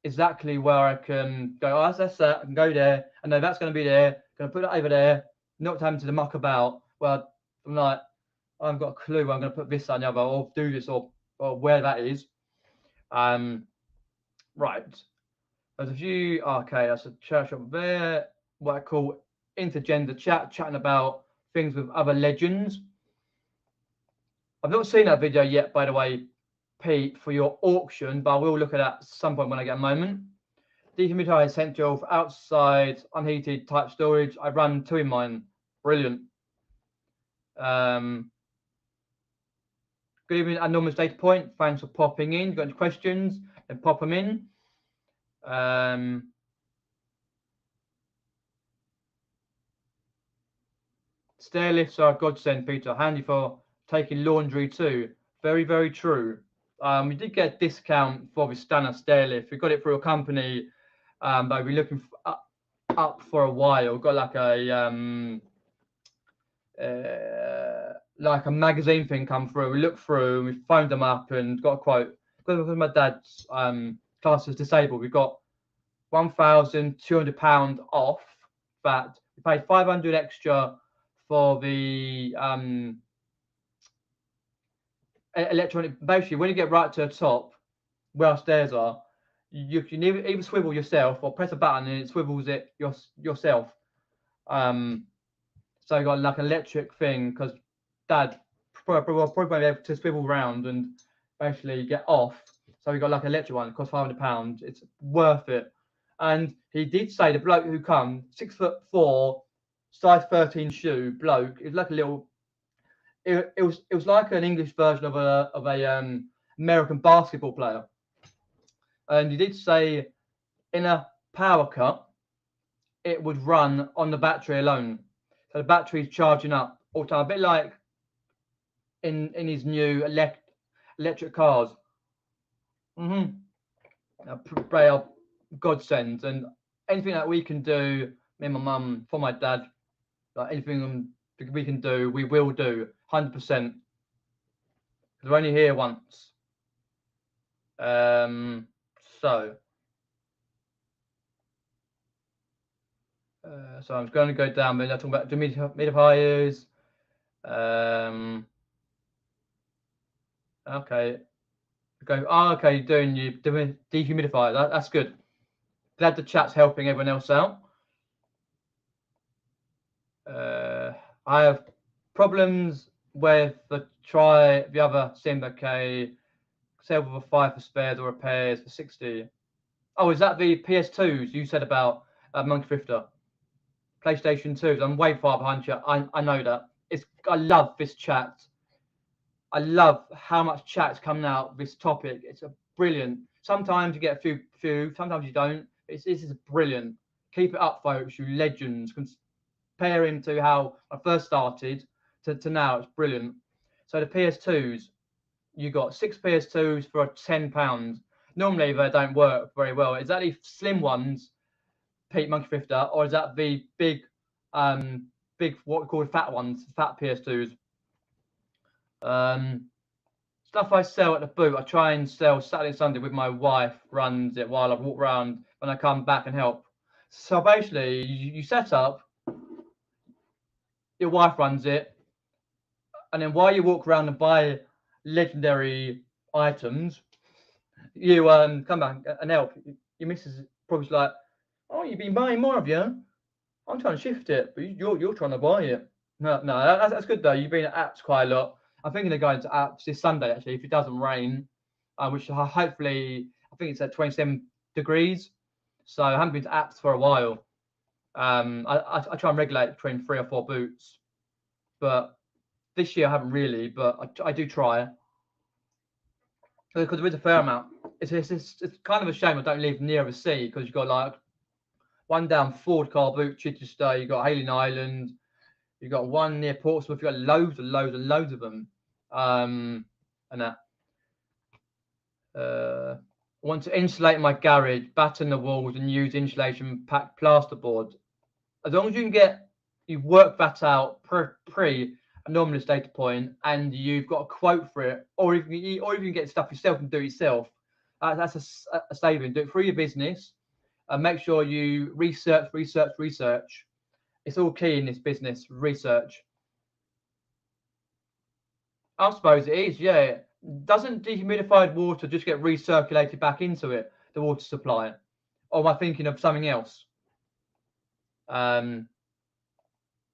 exactly where I can go. Oh, that's that. I can go there. I know that's going to be there. Going to put it over there. Not having to muck about. Well, I'm like, I haven't got a clue where I'm going to put this, that, and the other, or do this, or where that is. Right. There's a few. Okay, that's a church up there. What I call intergender chat, chatting about things with other legends. I've not seen that video yet, by the way, Pete, for your auction, but I will look at that at some point when I get a moment. Dehumidifier essential for outside unheated type storage. I run 2 in mine. Brilliant. Good evening, anonymous data point. Thanks for popping in. Got any questions? Then pop them in. Stair lifts are a godsend, Peter. Handy for taking laundry too. Very, very true. We did get a discount for the Stana stair lift. We got it through a company, but we've been looking up for a while. We've got like a magazine thing come through. We looked through and we phoned them up and got a quote. Because my dad's class is disabled, we got £1,200 off that. We paid 500 extra for the electronic. Basically, when you get right to the top where our stairs are, you can either swivel yourself or press a button and it swivels it yourself. So you got like an electric thing, because Dad probably won't be able to swivel around and basically get off. So we got like an electric one. It costs £500. It's worth it. And he did say the bloke who come, 6'4", size 13 shoe bloke. It was like a little. It was like an English version of a American basketball player. And he did say in a power cut, it would run on the battery alone. So the battery's charging up all the time, a bit like in his new electric cars. They are godsends, and anything that we can do, me and my mum, for my dad, like anything we can do, we will do, 100%. Because we're only here once. So I'm going to go down, but I'm talking about dehumidifiers. Okay. Okay, doing you dehumidifier. That's good. Glad the chat's helping everyone else out. I have problems with the other Simba K. Sell with a 5 for spares or repairs for 60. Oh, is that the PS2s you said about Monkey Thrifter? PlayStation 2s. I'm way far behind you. I know that. I love this chat. I love how much chat's coming out this topic. It's a brilliant. Sometimes you get a few. Sometimes you don't. This is brilliant. Keep it up, folks. You legends. Comparing to how I first started to now, it's brilliant. So the PS2s, you got 6 PS2s for £10. Normally they don't work very well. Is that the slim ones, Pete Monkey Thrifter, or is that the big what we call fat ones, fat PS2s? Stuff I sell at the boot, I try and sell Saturday and Sunday with my wife, runs it while I walk around when I come back and help. So basically, you set up, your wife runs it, and then while you walk around and buy legendary items, you come back and help. Your missus probably like, oh, you've been buying more, have you? I'm trying to shift it, but you're trying to buy it. No, that's good though. You've been at apps quite a lot. I'm thinking of going to apps this Sunday actually, if it doesn't rain, which hopefully I think it's at 27 degrees. So I haven't been to apps for a while. I try and regulate between 3 or 4 boots, but this year I haven't really, but I do try. Because there is a fair amount. It's kind of a shame I don't live near the sea, because you've got like one down Ford Carboots, Chichester, you've got Hayling Island, you've got one near Portsmouth, you've got loads of them. And that. I want to insulate my garage, batten the walls, and use insulation packed plasterboard. As long as you work that out pre a nominalist data point, and you've got a quote for it, or if you can get stuff yourself and do it yourself, that's a saving. Do it through your business, and make sure you research. It's all key in this business, research. I suppose it is, yeah. Doesn't dehumidified water just get recirculated back into it, the water supply? Or am I thinking of something else? Are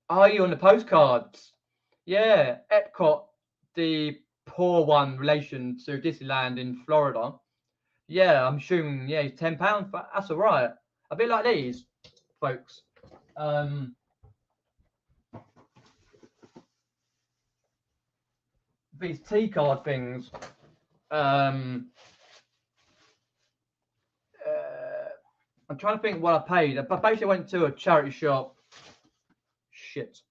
you on the postcards? Yeah, Epcot, the poor one relation to Disneyland in Florida. Yeah, I'm assuming, yeah, £10, but that's all right. A bit like these, folks. These T card things. I'm trying to think what I paid. I basically went to a charity shop. Shit.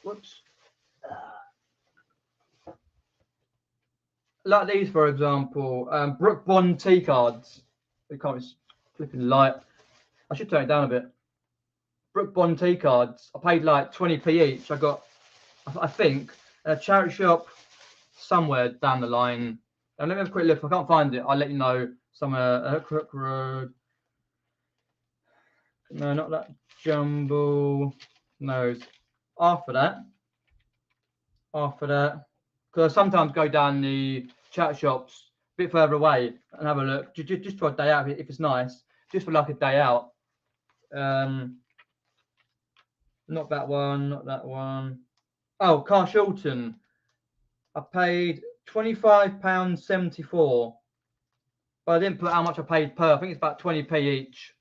Whoops. Like these, for example, Brook Bond T cards. We can't be flipping light. I should turn it down a bit. Brook Bond T cards. I paid like 20p each. I got, I think, a charity shop somewhere down the line. And let me have a quick look. If I can't find it, I'll let you know. Somewhere, Crook Road. No, not that. Jumble. No, after that. Because I sometimes go down the chat shops a bit further away and have a look, just for a day out if it's nice, just for like a day out. Not that one, not that one. Oh, Carshilton. I paid £25.74, but I didn't put how much I paid per. I think it's about 20p each.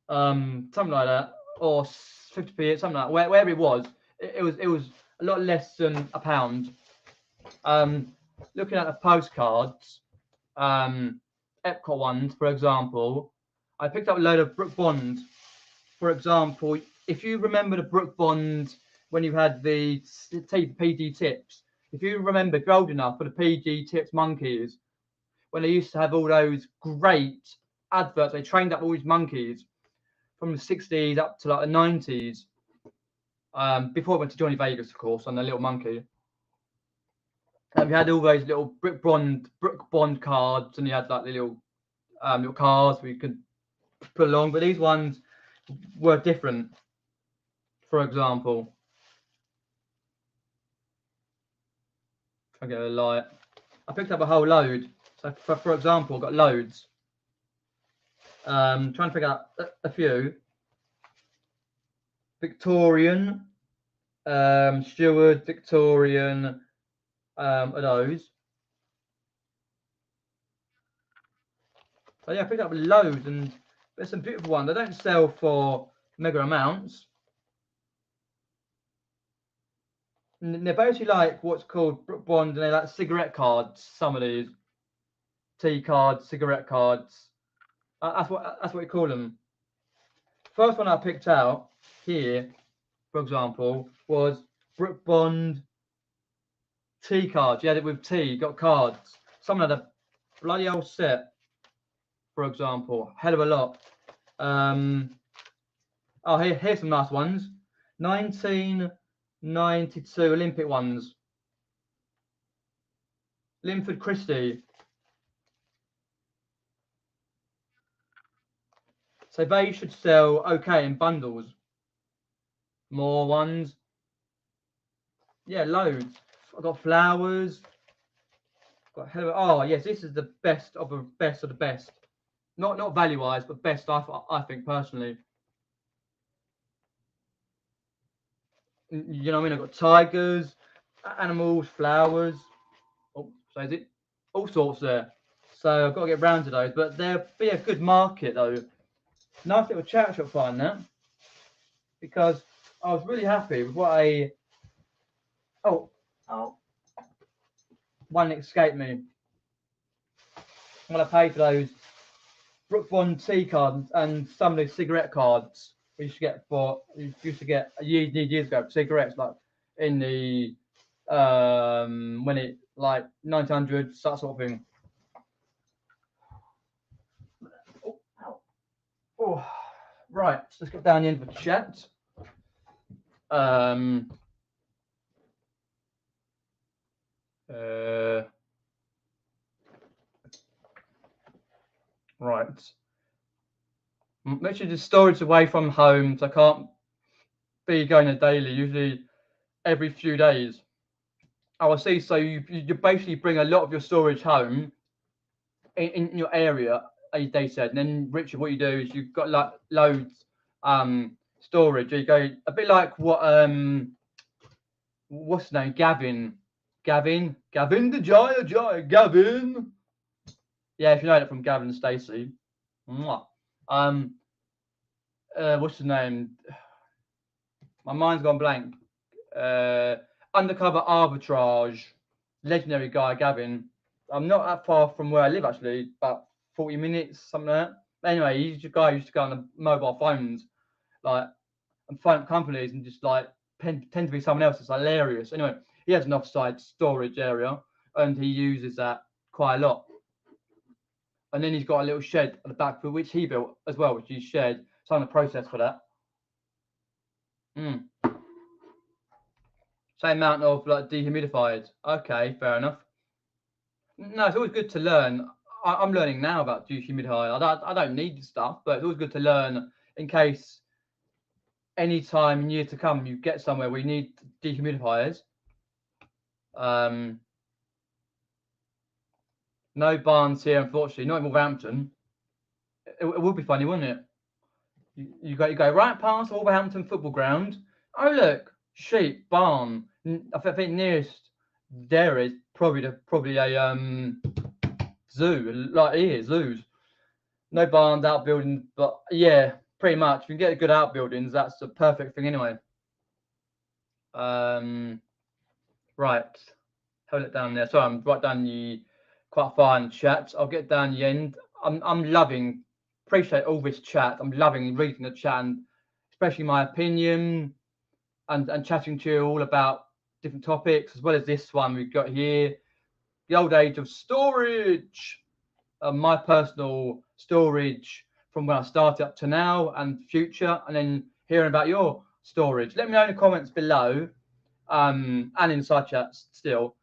Something like that, or 50p each, something like that. Wherever it was, it was a lot less than a pound. Looking at the postcards, Epcot ones, for example, I picked up a load of Brook Bond. For example, if you remember the Brook Bond when you had the PG tips, if you remember old enough for the PG tips monkeys, when they used to have all those great adverts, they trained up all these monkeys from the 60s up to like the 90s. Before it went to Johnny Vegas, of course, on the little monkey. And we had all those little Brook Bond cards, and you had like the little cards we could put along. But these ones were different. For example, I get a light. I picked up a whole load. So, for example, I got loads. Trying to figure out a few. Victorian, Stewart, Victorian. Are those. So yeah, I picked up loads, and there's some beautiful ones. They don't sell for mega amounts. And they're basically like what's called Brook Bond, and they're like cigarette cards. Some of these tea cards, cigarette cards. That's what we call them. First one I picked out here, for example, was Brook Bond tea cards. You had it with tea, you got cards. Some of the bloody old set, for example, hell of a lot. Oh, here's some nice ones. 1992 Olympic ones. Linford Christie. So they should sell okay in bundles. More ones. Yeah, loads. I've got flowers. Got hell of oh yes, this is the best of the best of the best. Not value wise, but best I think personally. You know what I mean? I've got tigers, animals, flowers. Oh, so is it all sorts there? So I've got to get round to those, but there'll be a good market though. Nice little chat shop find that, because I was really happy with what I. Oh, one escaped me. When I paid for those Brook Bond tea cards and some of those cigarette cards we used to get years ago for cigarettes, like in the when it like 1900s, that sort of thing. Oh, right, so let's get down the end of the chat. Right. Make sure the storage away from home, so I can't be going a daily, usually every few days. Oh, I see. So you basically bring a lot of your storage home in your area, as they said. And then Richard, what you do is you've got like loads storage. You go a bit like what's his name? Gavin the Giant, Gavin. Yeah, if you know that from Gavin and Stacey. What's his name? My mind's gone blank. Undercover arbitrage, legendary guy, Gavin. I'm not that far from where I live, actually, about 40 minutes, something like that. Anyway, he's a guy who used to go on the mobile phones, like, and phone companies and just like tend to be someone else. It's hilarious. Anyway, he has an offsite storage area and he uses that quite a lot. And then he's got a little shed at the back, for which he built as well, which he's shared. So I'm in the process for that. Same amount of like dehumidified. Okay, fair enough. No, it's always good to learn. I'm learning now about dehumidifier. I don't need the stuff, but it's always good to learn in case any time in year to come you get somewhere where you need dehumidifiers. No barns here, unfortunately. Not in Wolverhampton. It would be funny, wouldn't it? You go right past Wolverhampton football ground. Oh look, sheep, barn. I think nearest there is probably a zoo, like here, zoos. No barns, outbuildings, but yeah, pretty much. If you can get good outbuildings, that's the perfect thing anyway. Right, hold it down there. Sorry, I'm right down the quite far in the chat. I'll get down the end. I'm loving, appreciate all this chat. I'm loving reading the chat, and especially my opinion, and chatting to you all about different topics, as well as this one we've got here, the old age of storage. My personal storage from when I started up to now and future, and then hearing about your storage. Let me know in the comments below, and inside chat still.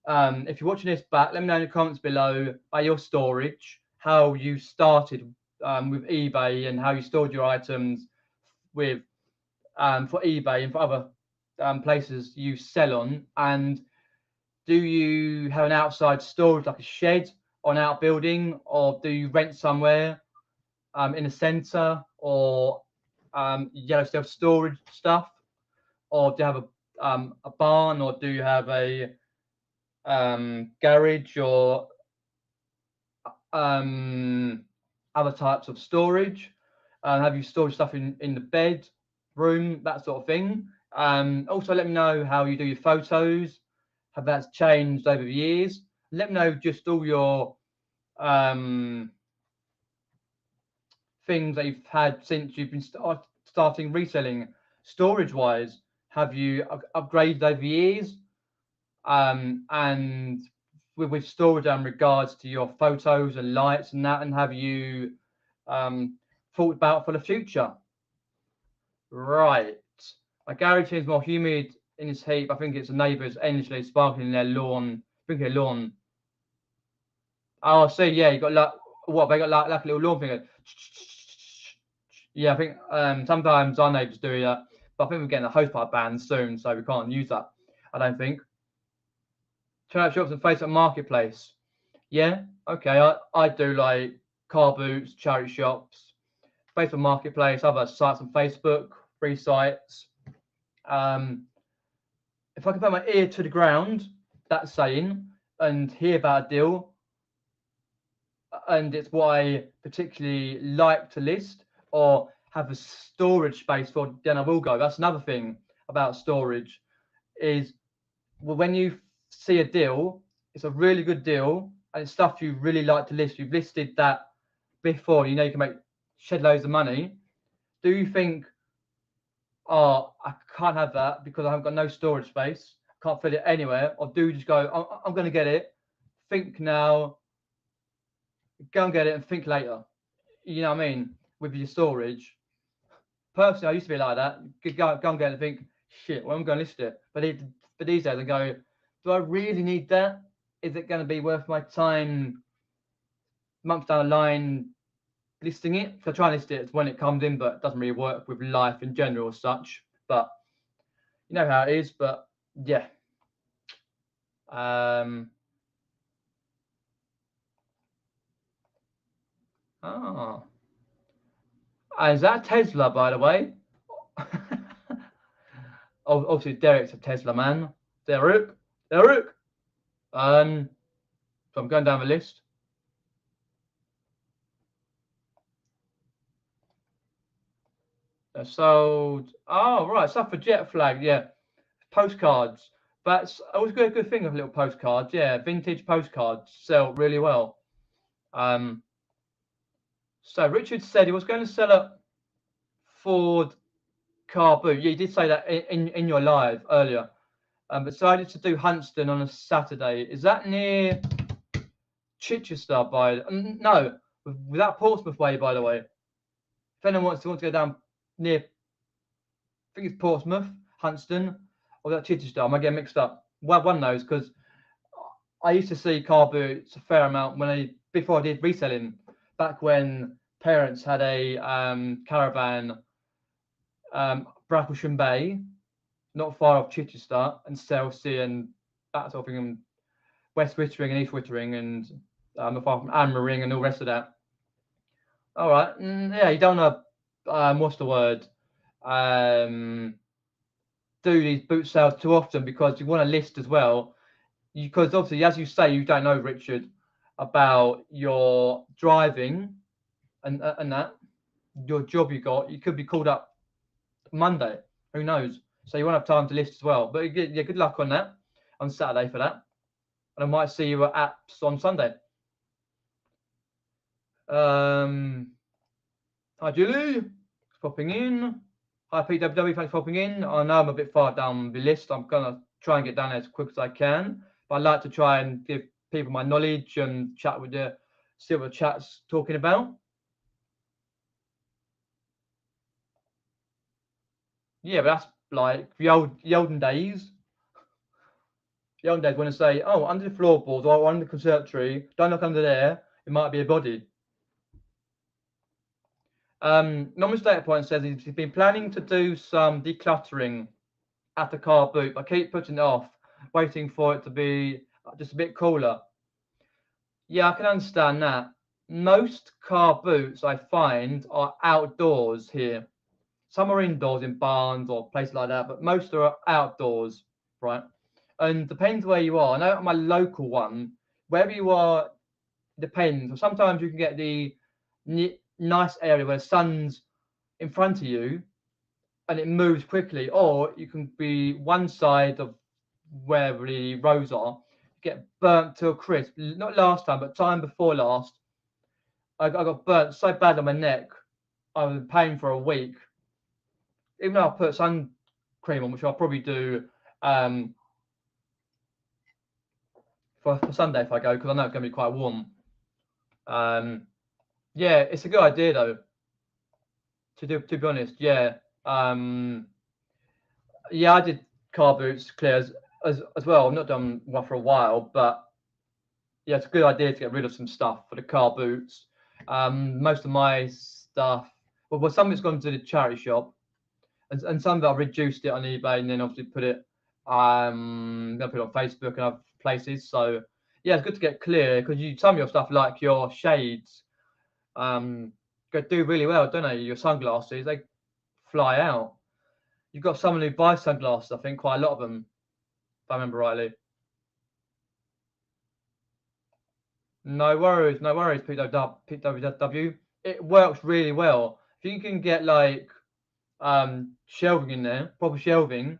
If you're watching this back, let me know in the comments below about your storage, how you started with eBay, and how you stored your items with for eBay and for other places you sell on. And do you have an outside storage like a shed or an outbuilding, or do you rent somewhere in a centre, or yellow self-storage stuff, or do you have a barn, or do you have a garage, or other types of storage? Have you stored stuff in the bed, room, that sort of thing? Also, let me know how you do your photos. Have that changed over the years? Let me know just all your things that you've had since you've been starting reselling. Storage-wise, have you upgraded over the years? And with storage in regards to your photos and lights and that, and have you thought about for the future? Right. My garage is more humid in this heat. I think it's the neighbours endlessly sparkling their lawn. Drinking their lawn. Oh, I see. Yeah, you got like what they got like a little lawn thing. Yeah, I think sometimes our neighbours do that, but I think we're getting a hosepipe ban soon, so we can't use that. I don't think. Turnout shops and Facebook Marketplace. Yeah, okay. I do like Carboots, charity shops, Facebook Marketplace, other sites on Facebook, free sites. If I can put my ear to the ground, that's saying, and hear about a deal, and it's what I particularly like to list or have a storage space for. Then I will go. That's another thing about storage is, well, when you see a deal, it's a really good deal and it's stuff you really like to list. You've listed that before, you know you can make shed loads of money. Do you think, oh, I can't have that because I haven't got no storage space, I can't fit it anywhere? Or do you just go, I'm going to get it, think now, go and get it and think later? You know what I mean? With your storage. Personally, I used to be like that. Go and get it and think, shit, well, I'm going to list it. But these days I go, do I really need that? Is it going to be worth my time months down the line listing it? So I try and list it when it comes in, but it doesn't really work with life in general as such. But you know how it is. But yeah. Oh, is that Tesla, by the way? Obviously, Derek's a Tesla man. Derek. So I'm going down the list. Sold. Oh, right. Stuff for Jet Flag. Yeah. Postcards. That's always a good thing of little postcards. Yeah. Vintage postcards sell really well. So Richard said he was going to sell a Ford Carboot. Yeah, you did say that in your live earlier. But decided to do Huntston on a Saturday. Is that near Chichester? No, without Portsmouth way, by the way. If anyone wants to go down near, I think it's Portsmouth, Huntston, or that Chichester. I might get mixed up. One of those, because I used to see car boots a fair amount before I did reselling, back when parents had a caravan, Bracklesham Bay, not far off Chichester and Chelsea and that sort of thing, and West Wittering and East Wittering, and not far from Ammering and all the rest of that. All right, yeah, you don't want to, what's the word, do these boot sales too often, because you want to list as well. Because obviously, as you say, you don't know, Richard, about your driving and that, your job you got. You could be called up Monday. Who knows? So you won't have time to list as well. But yeah, good luck on that, on Saturday for that. And I might see you at Apps on Sunday. Hi, Julie. Popping in. Hi, PWW. Thanks for popping in. I know I'm a bit far down the list. I'm going to try and get down there as quick as I can. But I like to try and give people my knowledge and chat with see what the chat's talking about. Yeah, but that's like the olden days. The olden days when they say, oh, under the floorboards or under the conservatory, don't look under there, it might be a body. Normal Data Point says he's been planning to do some decluttering at the car boot. I keep putting it off, waiting for it to be just a bit cooler. Yeah, I can understand that. Most car boots I find are outdoors here. Some are indoors in barns or places like that, but most are outdoors, right? And depends where you are. I know at my local one, wherever you are, depends. Sometimes you can get the nice area where the sun's in front of you and it moves quickly, or you can be one side of where the rows are, get burnt to a crisp. Not last time, but time before last, I got burnt so bad on my neck, I was in pain for a week. Even though I put sun cream on, which I'll probably do for Sunday if I go, because I know it's going to be quite warm. Yeah, it's a good idea though. To be honest, yeah. Yeah, I did car boots clear as well. I've not done one for a while, but yeah, it's a good idea to get rid of some stuff for the car boots. Most of my stuff, well, some of it's gone to the charity shop, and some of it I've reduced it on eBay, and then obviously put it, I'm gonna put it on Facebook and other places. So yeah, it's good to get clear, because some of your stuff, like your shades, do really well, don't they? Your sunglasses, they fly out. You've got someone who buys sunglasses, I think, quite a lot of them, if I remember rightly. No worries, PWW. It works really well. If you can get like shelving in there, proper shelving,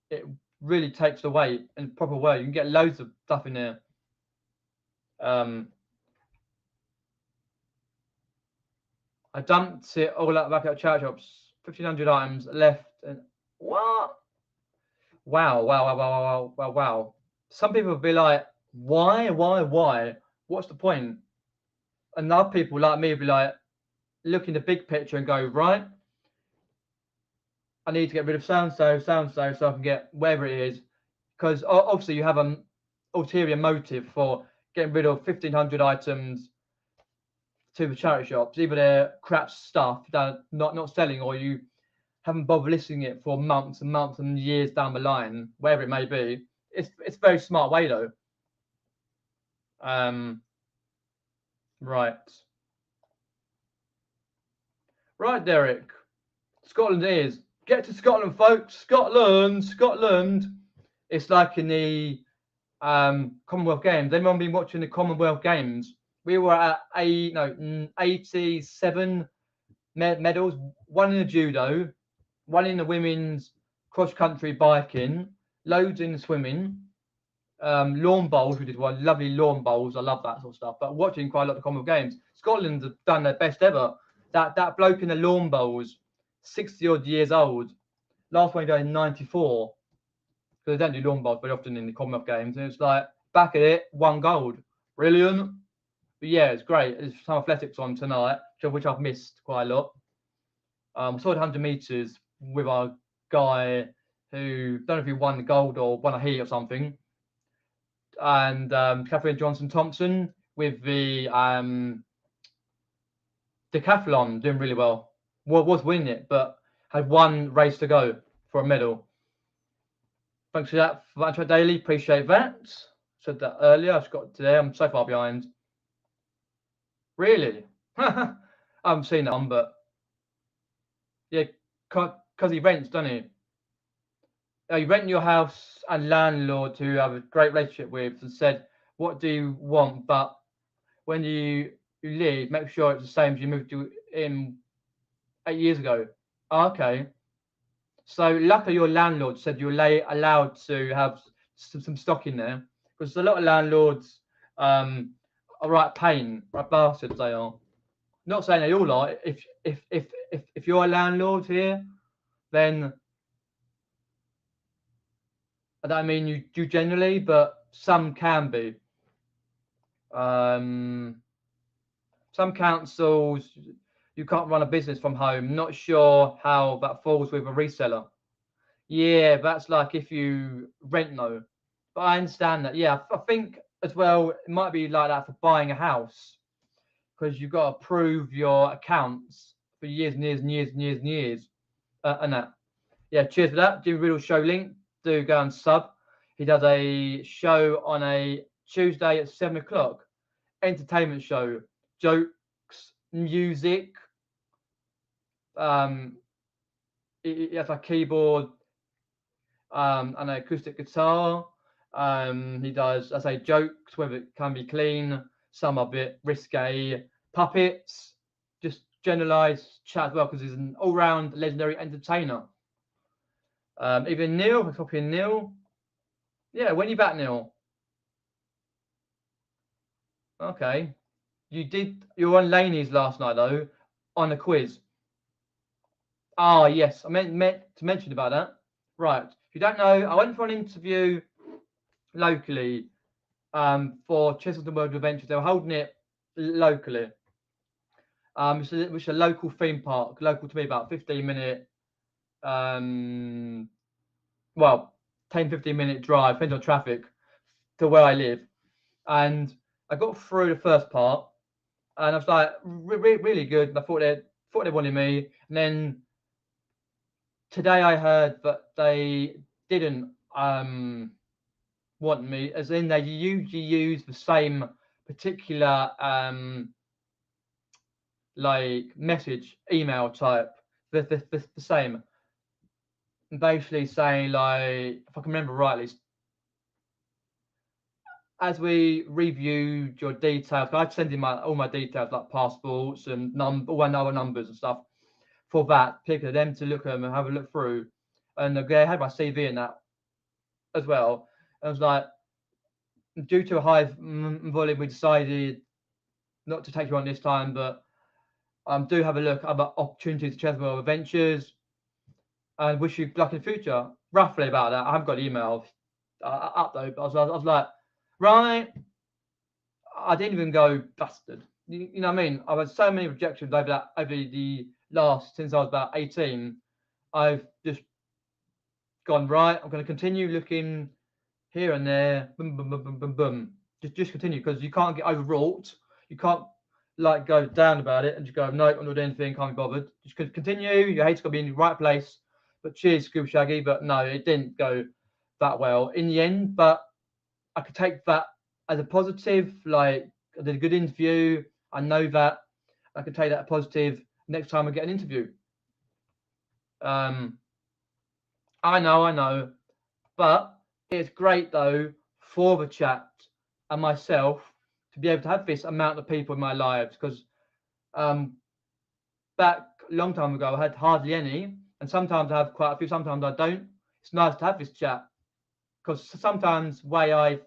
it really takes the weight in a proper way. You can get loads of stuff in there. I dumped it all back at charity shops. 1,500 items left. And what? Wow. Some people will be like, why? What's the point? And other people like me will be like, look in the big picture and go, right, I need to get rid of so I can get wherever it is. Because obviously you have an ulterior motive for getting rid of 1,500 items to the charity shops. Either they're crap stuff that not selling, or you haven't bothered listing it for months and years down the line, wherever it may be. It's a very smart way though. Right, Derek. Scotland is. Get to Scotland, folks. Scotland. It's like in the Commonwealth Games. Anyone been watching the Commonwealth Games? We were at 87 medals. One in the judo, one in the women's cross country biking, loads in the swimming. Lawn bowls, we did one. Lovely lawn bowls. I love that sort of stuff. But watching quite a lot of the Commonwealth Games, Scotland have done their best ever. That bloke in the lawn bowls, 60 odd years old. Last one he died in 94. Because they don't do lawn bowls very often in the Commonwealth Games. And it's like, back at it, 1 gold. Brilliant. But yeah, it's great. There's some athletics on tonight, which I've missed quite a lot. I saw the 100 meters with our guy who, don't know if he won the gold or won a heat or something. And Catherine Johnson Thompson with the decathlon doing really well. Was winning it, but had 1 race to go for a medal. Thanks for that, Vantra Daily. Appreciate that. Said that earlier. I just got today. I'm so far behind. Really? I haven't seen that one, but yeah, because he rents, doesn't he? You rent your house and landlord who have a great relationship with and said, what do you want? But when you leave, make sure it's the same as you moved to in 8 years ago. Okay. So luckily your landlord said you're allowed to have some stock in there, because a lot of landlords are right pain, right bastards they are. Not saying they all are. If you're a landlord here, then I don't mean you do generally, but some can be. Some councils, you can't run a business from home. Not sure how that falls with a reseller. Yeah, that's like if you rent though. But I understand that. Yeah, I think as well it might be like that for buying a house, because you've got to prove your accounts for years and years. And that. Yeah, cheers for that. Do Riddle show link. Do go and sub. He does a show on a Tuesday at 7 o'clock. Entertainment show, jokes, music. He has a keyboard, an acoustic guitar. He does, I say, jokes, whether it can be clean, some a bit risque, puppets, just generalized chat as well, because he's an all-round legendary entertainer. Even Neil, I'm copying Neil. Yeah, when you back, Neil? Okay. You were on Laney's last night though, on a quiz. Ah, yes, I meant to mention about that. Right. If you don't know, I went for an interview locally for Chesterton World Adventures. They were holding it locally. Which is a local theme park, local to me, about 15-minute, 10-15-minute drive, depends on traffic, to where I live. And I got through the first part, and I was like, really good. And I thought they wanted me. And then today I heard that they didn't want me, as in they usually use the same particular like message, email type, the same. Basically saying, like, if I can remember rightly, as we reviewed your details, I send in all my details like passports and all my other numbers and stuff for that, picking them to look at them and have a look through. And they had my CV in that as well. I was like, due to a high volume, we decided not to take you on this time, but do have a look at other opportunities to share with ventures and wish you luck in the future. Roughly about that. I haven't got the email up though, but I was like, right. I didn't even go bastard. You know what I mean? I've had so many rejections over the last, since I was about 18. I've just gone, right, I'm going to continue looking here and there, boom, boom, boom, boom, boom, boom. Just continue, because you can't get overwrought. You can't like go down about it and just go, no, I'm not doing anything, can't be bothered. Just continue. Your hate's got to be in the right place. But cheers, Scoop Shaggy. But no, it didn't go that well in the end. But I could take that as a positive. Like, I did a good interview. I know that I can take that as positive next time I get an interview. I know. But it's great though for the chat and myself to be able to have this amount of people in my lives, because back a long time ago I had hardly any, and sometimes I have quite a few, sometimes I don't. It's nice to have this chat, because sometimes the way I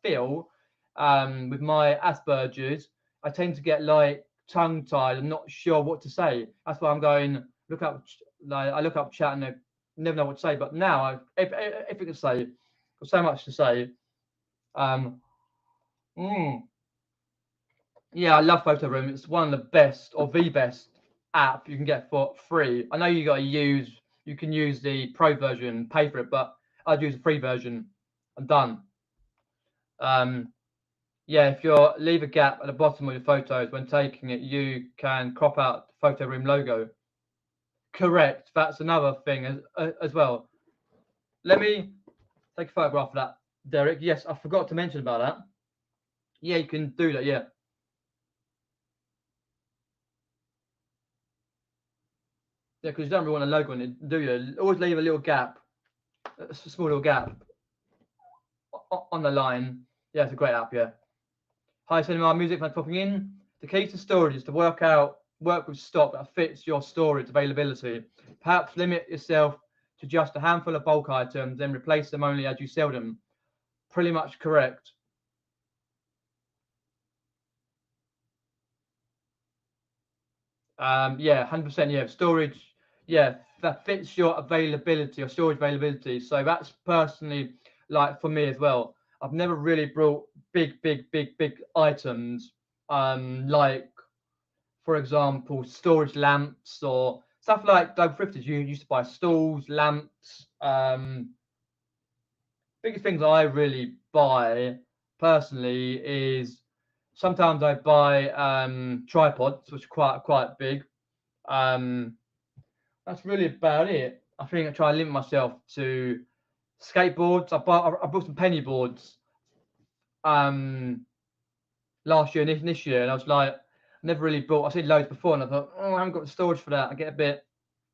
feel with my Asperger's, I tend to get like tongue-tied and not sure what to say. That's why I'm going look up. Like, I look up chat and I never know what to say. But now, if I can say, I've got so much to say. Yeah, I love Photo Room. It's one of the best, or the best app you can get for free. I know you can use the pro version, pay for it, but I'd use the free version. I'm done. Yeah, if you leave a gap at the bottom of your photos when taking it, you can crop out the Photo Room logo. Correct. That's another thing as well. Let me take a photograph of that, Derek. Yes, I forgot to mention about that. Yeah, you can do that. Yeah. Yeah, because you don't really want a logo on it, do you? Always leave a little gap, a small little gap on the line. Yeah, it's a great app. Yeah. Hi, Cinema Music. Thanks for popping in. The key to storage is to work with stock that fits your storage availability. Perhaps limit yourself to just a handful of bulk items, then replace them only as you sell them. Pretty much correct. Yeah, 100%. Yeah, storage. Yeah, that fits your availability or storage availability. So that's personally like for me as well. I've never really brought big items. Like, for example, storage lamps or stuff like those thrifters. You used to buy stools, lamps. Biggest things I really buy personally is sometimes I buy tripods, which are quite big. That's really about it. I think I try to limit myself to skateboards. I bought some penny boards last year and this year, and I was like, never really bought. I seen loads before, and I thought, oh, I haven't got the storage for that. I get a bit,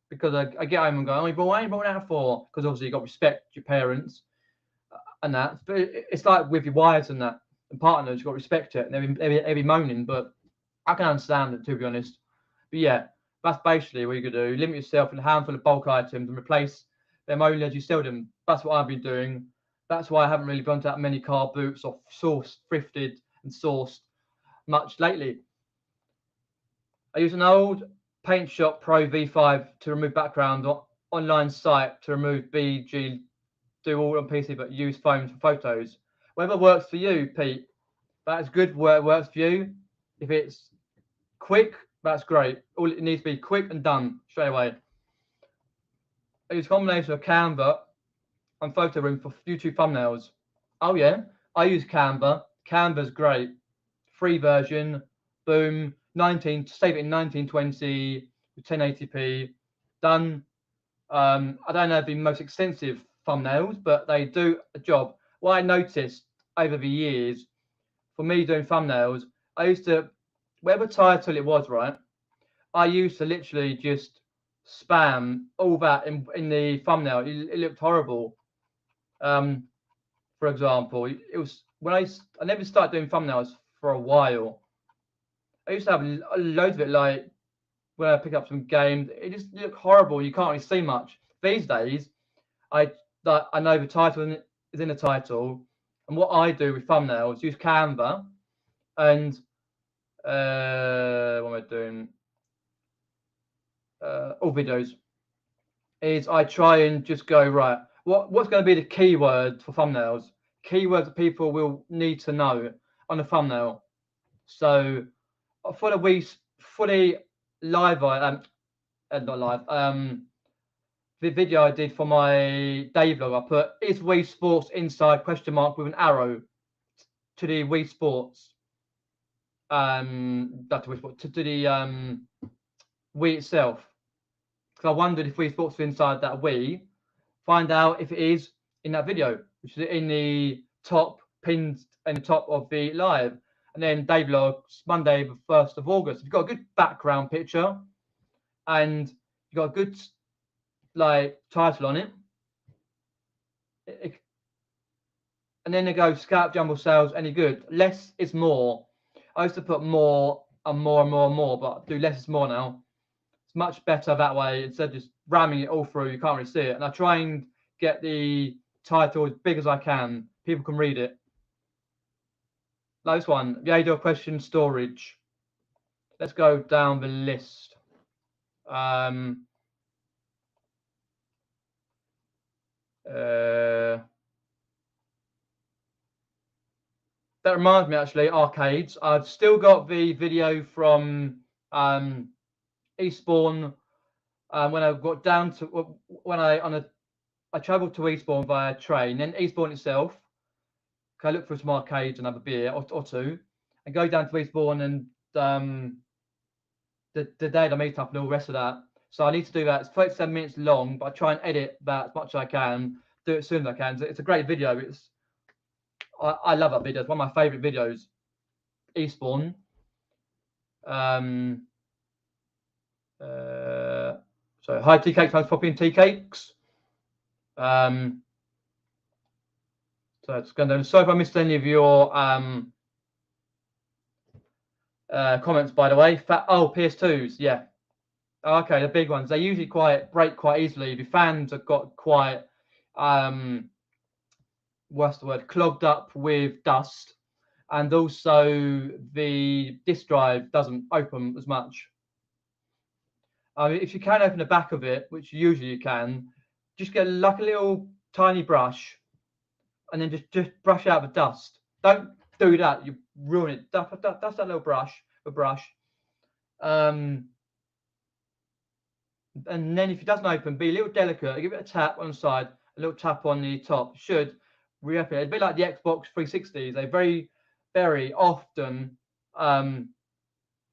because I get home and go, oh, why you bought that for? Because obviously you got to respect your parents and that. But it's like with your wives and that and partners, you got to respect it. And they'll be moaning, but I can understand it, to be honest. But yeah, that's basically what you could do. Limit yourself to a handful of bulk items and replace them only as you sell them. That's what I've been doing. That's why I haven't really gone to that many Carboots or thrifted and sourced much lately. I use an old Paint Shop Pro V5 to remove background, online site to remove BG, do all on PC but use phones for photos. Whatever works for you, Pete. That's good. Where works for you. If it's quick, that's great. All it needs to be quick and done straight away. I use a combination of Canva and Photo Room for YouTube thumbnails. Oh yeah, I use Canva. Canva's great. Free version. Boom. Save it in 1920 with 1080p. Done. I don't have the most extensive thumbnails, but they do a job. What I noticed over the years, for me doing thumbnails, I used to, whatever title it was, right? I used to literally just spam all that in the thumbnail. It looked horrible. for example, it was when I never started doing thumbnails for a while. I used to have loads of it, like when I pick up some games, it just looked horrible. You can't really see much. These days, I know the title is in the title, and what I do with thumbnails, use Canva, and what am I doing? All videos is I try and just go right. What's going to be the keyword for thumbnails? Keywords that people will need to know on a thumbnail. So for the live, not live, the video I did for my day vlog, I put is Wii Sports inside question mark with an arrow to the Wii Sports, not to Wii Sports, to the Wii itself. Because I wondered if Wii Sports was inside that Wii. Find out if it is in that video, which is in the top, pinned in the top of the live. And then day vlogs, Monday the 1st of August. If you've got a good background picture and you've got a good like title on it, and then they go scalp jumble sales, any good. Less is more. I used to put more and more and more and more, but do less is more now. It's much better that way instead of just ramming it all through. You can't really see it. And I try and get the title as big as I can. People can read it. Like this one, the ADO question storage. Let's go down the list. That reminds me, actually, arcades. I've still got the video from Eastbourne when I got down to when I travelled to Eastbourne via train. Then Eastbourne itself, I look for some arcades and have a beer or two, and go down to Eastbourne and the day I meet up and all the rest of that. So I need to do that. It's 37 minutes long, but I try and edit that as much as I can. Do it as soon as I can. So it's a great video. I love that video. It's one of my favourite videos. Eastbourne. So hi tea cakes, nice poppy and tea cakes. So it's going to. Sorry if I missed any of your comments, by the way. PS2s, yeah. Okay, the big ones. They usually break quite easily. The fans have got quite what's the word? Clogged up with dust, and also the disk drive doesn't open as much. If you can open the back of it, which usually you can, just get like a little tiny brush, and then just brush out the dust. Don't do that; you ruin it. Dust that little brush, and then if it doesn't open, be a little delicate. Give it a tap on the side, a little tap on the top. Should reopen it. It's a bit like the Xbox 360s. They very, very often don't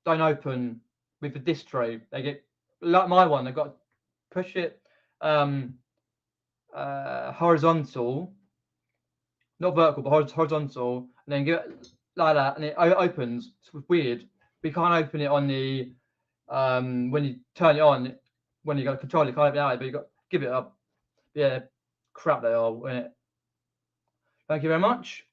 open with the disc tray. They get like my one. They've got to push it horizontal, not vertical, but horizontal, and then give it like that, and it opens. It's weird. We can't open it on the when you turn it on. When you got to control it, you can't open it out, but you got to give it up. Yeah, crap they are. Thank you very much.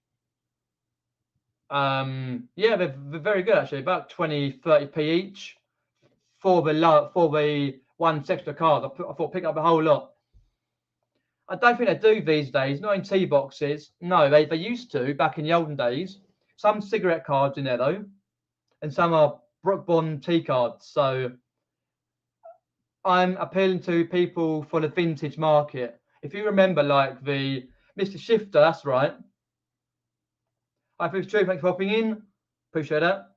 Yeah, they're very good actually. About 20-30p each for the one extra card. I thought pick up a whole lot. I don't think they do these days. Not in tea boxes. No, they used to back in the olden days. Some cigarette cards in there though, and some are Brook Bond tea cards. So I'm appealing to people for the vintage market. If you remember, like the Mr. Shifter, that's right. Hi, Bruce True, thanks for popping in. Appreciate that.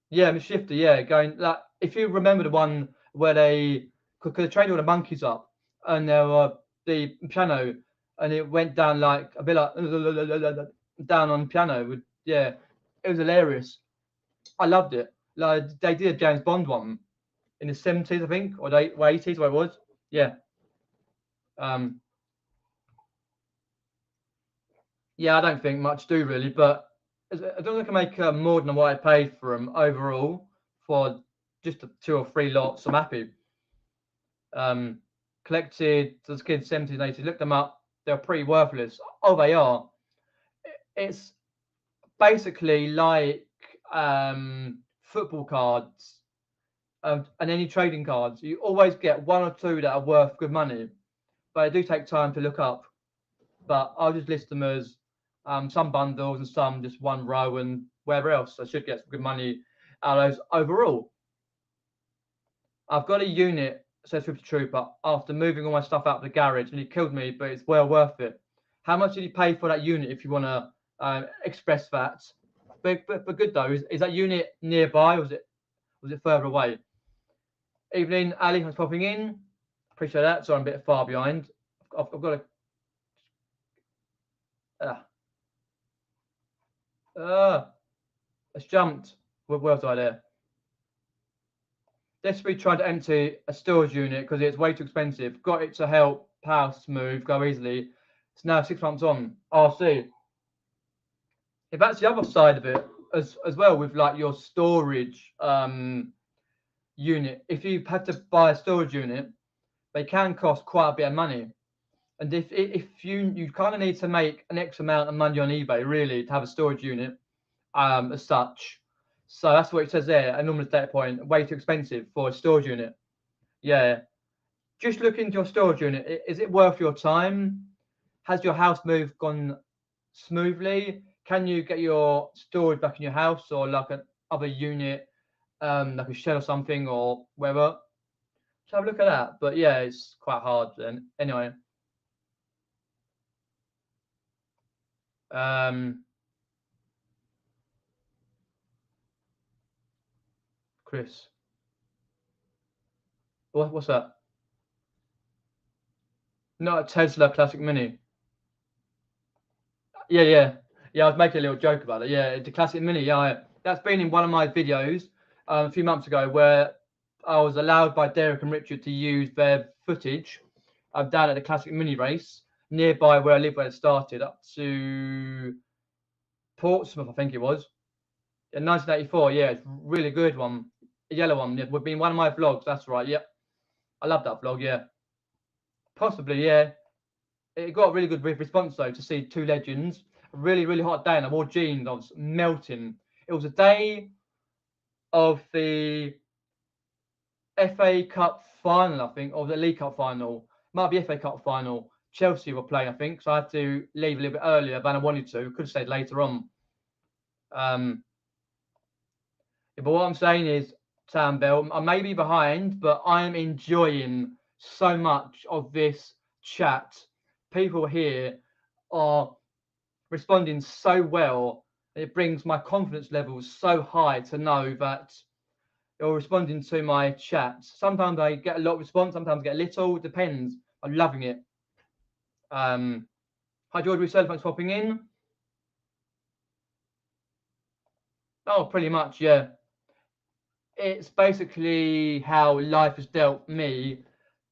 Yeah, Mr. Shifter, yeah, going like if you remember the one where they trained all the monkeys up and there were the piano and it went down like a bit like down on piano. Yeah, it was hilarious. I loved it. Like they did a James Bond one in the 70s, I think, or the 80s, where it was. Yeah. Yeah, I don't think much do really, but I don't think I can make more than what I paid for them overall for just 2 or 3 lots. I'm happy. Collected as kids 70s and 80s. Looked them up. They're pretty worthless. Oh, they are. it's basically like football cards and any trading cards. You always get one or two that are worth good money, but they do take time to look up. But I'll just list them as some bundles and some just one row and wherever else. I should get some good money out of those overall. I've got a unit, says Fifty Trooper, after moving all my stuff out of the garage, and he killed me, but it's well worth it. How much did he pay for that unit if you want to express that? But good though, is that unit nearby or was it further away? Evening, Ali, thanks for popping in. Appreciate that. So I'm a bit far behind. I've got to. It's jumped. Where was I there? Desperately trying to empty a storage unit because it's way too expensive. Got it to help house move, go easily. It's now 6 months on. RC. If that's the other side of it as well, with like your storage unit, if you have to buy a storage unit, they can cost quite a bit of money. And if you kind of need to make an X amount of money on eBay really to have a storage unit as such. So that's what it says there. A normal data point, way too expensive for a storage unit. Yeah. Just look into your storage unit. Is it worth your time? Has your house move gone smoothly? Can you get your storage back in your house or like an other unit, like a shed or something or wherever? So have a look at that. But yeah, it's quite hard then. Anyway. Chris. What's that? Not a Tesla Classic Mini. Yeah. I was making a little joke about it. Yeah, the Classic Mini. Yeah, that's been in one of my videos a few months ago where I was allowed by Derek and Richard to use their footage down at the Classic Mini race nearby where I live, where it started, up to Portsmouth, I think it was. In 1984, yeah, it's a really good one. A yellow one. It would be in one of my vlogs, that's right, yep. I love that vlog, yeah. Possibly, yeah. It got a really good response though to see two legends. A really, really hot day, and I wore jeans. I was melting. It was a day of the FA Cup final, I think, or the League Cup final. Might be FA Cup final. Chelsea were playing, I think, so I had to leave a little bit earlier than I wanted to. Could have stayed later on. But what I'm saying is, Sam Bell, I may be behind, but I am enjoying so much of this chat. People here are responding so well. It brings my confidence levels so high to know that you're responding to my chats. Sometimes I get a lot of response, sometimes I get a little. It depends. I'm loving it. Hi, George Reselling, thanks for popping in. Oh, pretty much, yeah. It's basically how life has dealt me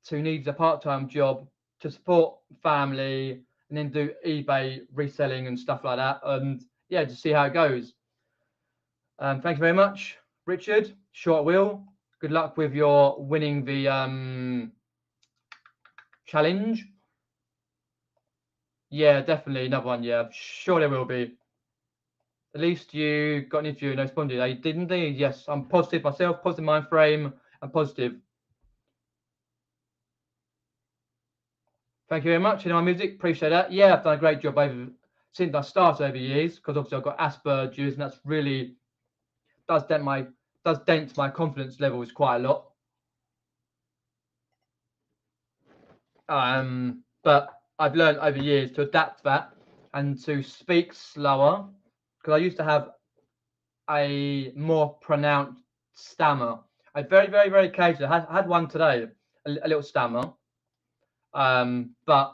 to need a part-time job to support family and then do eBay reselling and stuff like that. And yeah, to see how it goes. Thank you very much, Richard. Short wheel. Good luck with your winning the challenge. Yeah, definitely another one. Yeah, sure there will be. At least you got an interview and responded. I did indeed. Yes, I'm positive myself, positive mind frame, and positive. Thank you very much. You know my music, appreciate that. Yeah, I've done a great job since I started over years, because obviously I've got Asperger's, and that's really does dent my confidence levels quite a lot. But I've learned over years to adapt that and to speak slower, because I used to have a more pronounced stammer. I very, very, very occasionally had one today, a little stammer. But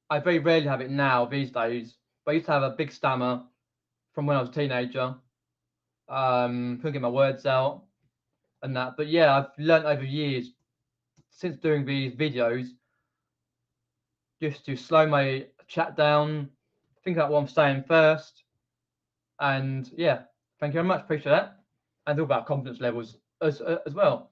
I very rarely have it now these days. But I used to have a big stammer from when I was a teenager. Couldn't get my words out and that. But yeah, I've learned over years since doing these videos just to slow my chat down, think about what I'm saying first. And yeah, thank you very much. Appreciate that. And all about confidence levels as well.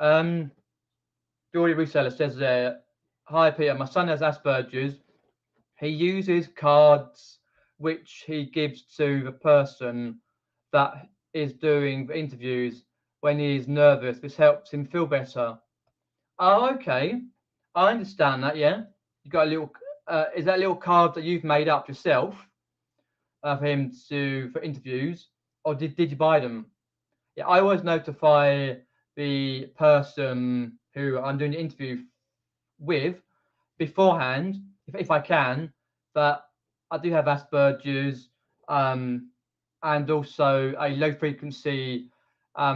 Geordie Reseller says there, hi Peter, my son has Asperger's. he uses cards which he gives to the person that is doing the interviews when he is nervous. This helps him feel better. Oh, okay. I understand that, yeah. You got a little, is that a little card that you've made up yourself for him for interviews, or did you buy them? Yeah, I always notify the person who I'm doing the interview with beforehand, if I can, that I do have Asperger's, and also a low frequency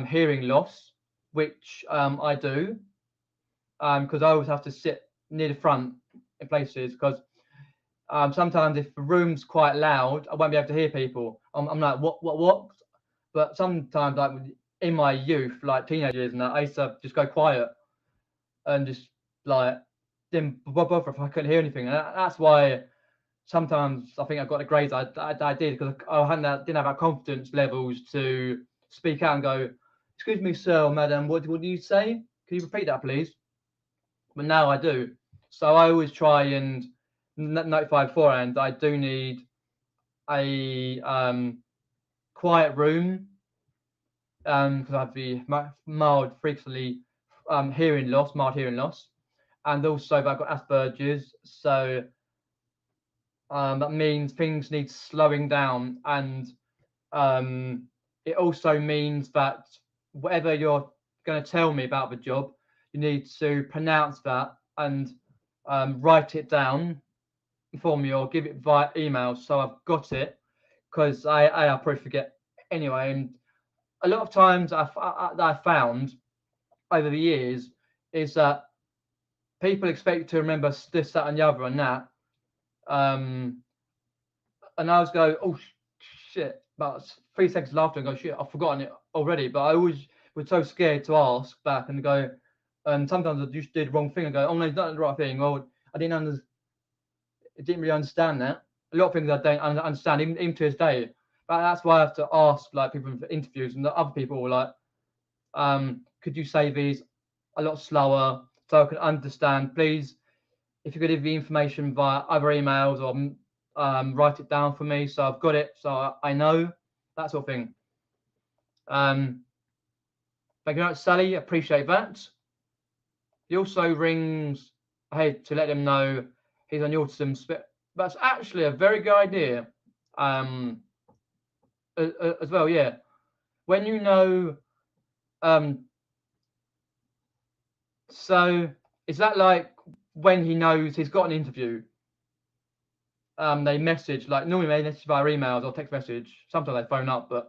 hearing loss, which I do, because I always have to sit near the front in places, because sometimes if the room's quite loud, I won't be able to hear people. I'm like, what? But sometimes, like in my youth, like teenage years, and that, I used to just go quiet and just like didn't bother if I couldn't hear anything. And that's why sometimes I think I got the grades I did, because didn't have that confidence levels to speak out and go, "Excuse me, sir or madam, what do you say? Can you repeat that, please?" But now I do. So I always try and notify beforehand. I do need a quiet room, because I have the mild frequently mild hearing loss, and also I've got Asperger's. So that means things need slowing down, and it also means that whatever you're going to tell me about the job, you need to pronounce that and write it down for me, or give it via email so I've got it, because I'll probably forget anyway. And a lot of times I found over the years is that people expect you to remember this, that, and the other, and that. And I always go, oh shit, about 3 seconds after, and go, shit, I've forgotten it already. But I always was so scared to ask back and go, and sometimes I just did the wrong thing and go, oh no, it's not the right thing. Well, I didn't really understand that. A lot of things I don't understand, even to this day. But that's why I have to ask like people for interviews, and the other people were like, could you say these a lot slower so I can understand, please? If you could give the information via other emails, or write it down for me so I've got it, so I know, that sort of thing. Thank you very much, Sally. Appreciate that. He also rings ahead to let them know he's on the autism spectrum. That's actually a very good idea. As well, yeah. When you know, so is that like when he knows he's got an interview? They message, like normally they message via emails or text message. Sometimes they phone up, but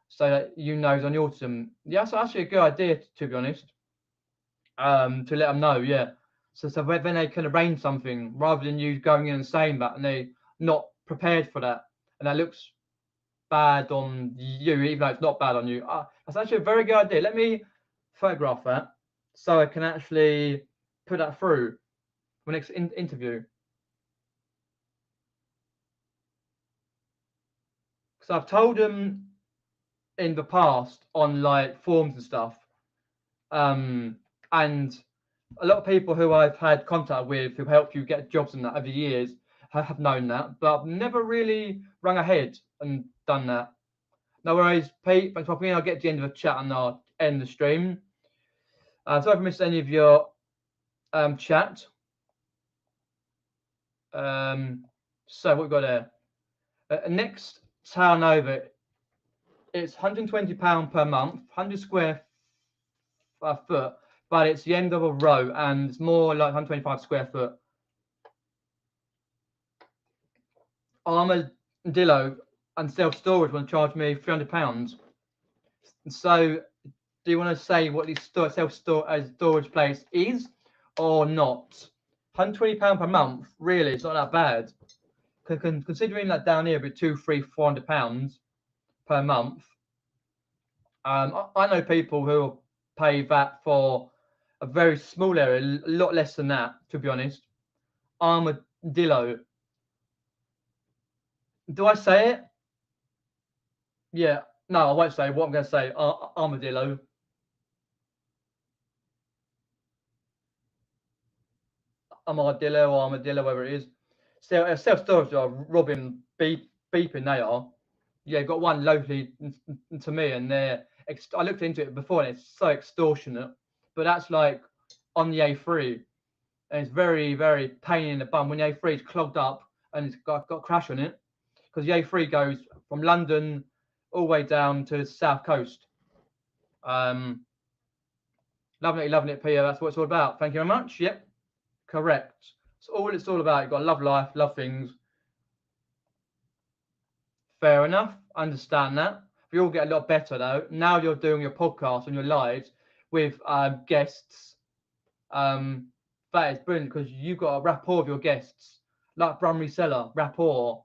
so that you know he's on the autism. Yeah, that's actually a good idea, to be honest. To let them know, yeah. So then they can arrange something rather than you going in and saying that and they not prepared for that, and that looks bad on you, even though it's not bad on you. That's actually a very good idea. Let me photograph that so I can actually put that through for next interview. Because I've told them in the past on like forums and stuff, and a lot of people who I've had contact with who help you get jobs and that over the years have known that, but I've never really rung ahead and done that. No worries, Pete. Thanks for popping in. I'll get to the end of the chat and I'll end the stream. Sorry if I missed any of your chat. So what we've got there. Next town over, it's £120 per month, 100 square foot, but it's the end of a row and it's more like 125 square foot. Armadillo and self-storage want to charge me £300. So do you want to say what the self-storage place is or not? £120 per month, really, it's not that bad. Considering that down here it'd be £200, £300, £400 per month. I know people who pay that for a very small area, a lot less than that, to be honest. Armadillo. Do I say it? Yeah. No, I won't say what I'm going to say. Armadillo. Armadillo, whatever it is. self-storage are robbing, beeping. They are. Yeah, got one locally to me, and I looked into it before, and it's so extortionate. But that's like on the A3, and it's very, very pain in the bum when the A3 is clogged up and it's got a crash on it, because the A3 goes from London all the way down to the south coast. Loving it, Peter. That's what it's all about. Thank you very much. Yep, correct. It's all about. You've got to love life, love things. Fair enough. Understand that. We all get a lot better though. Now you're doing your podcast and your lives with guests. That is brilliant, because you've got a rapport with your guests, like Brumley Seller, rapport,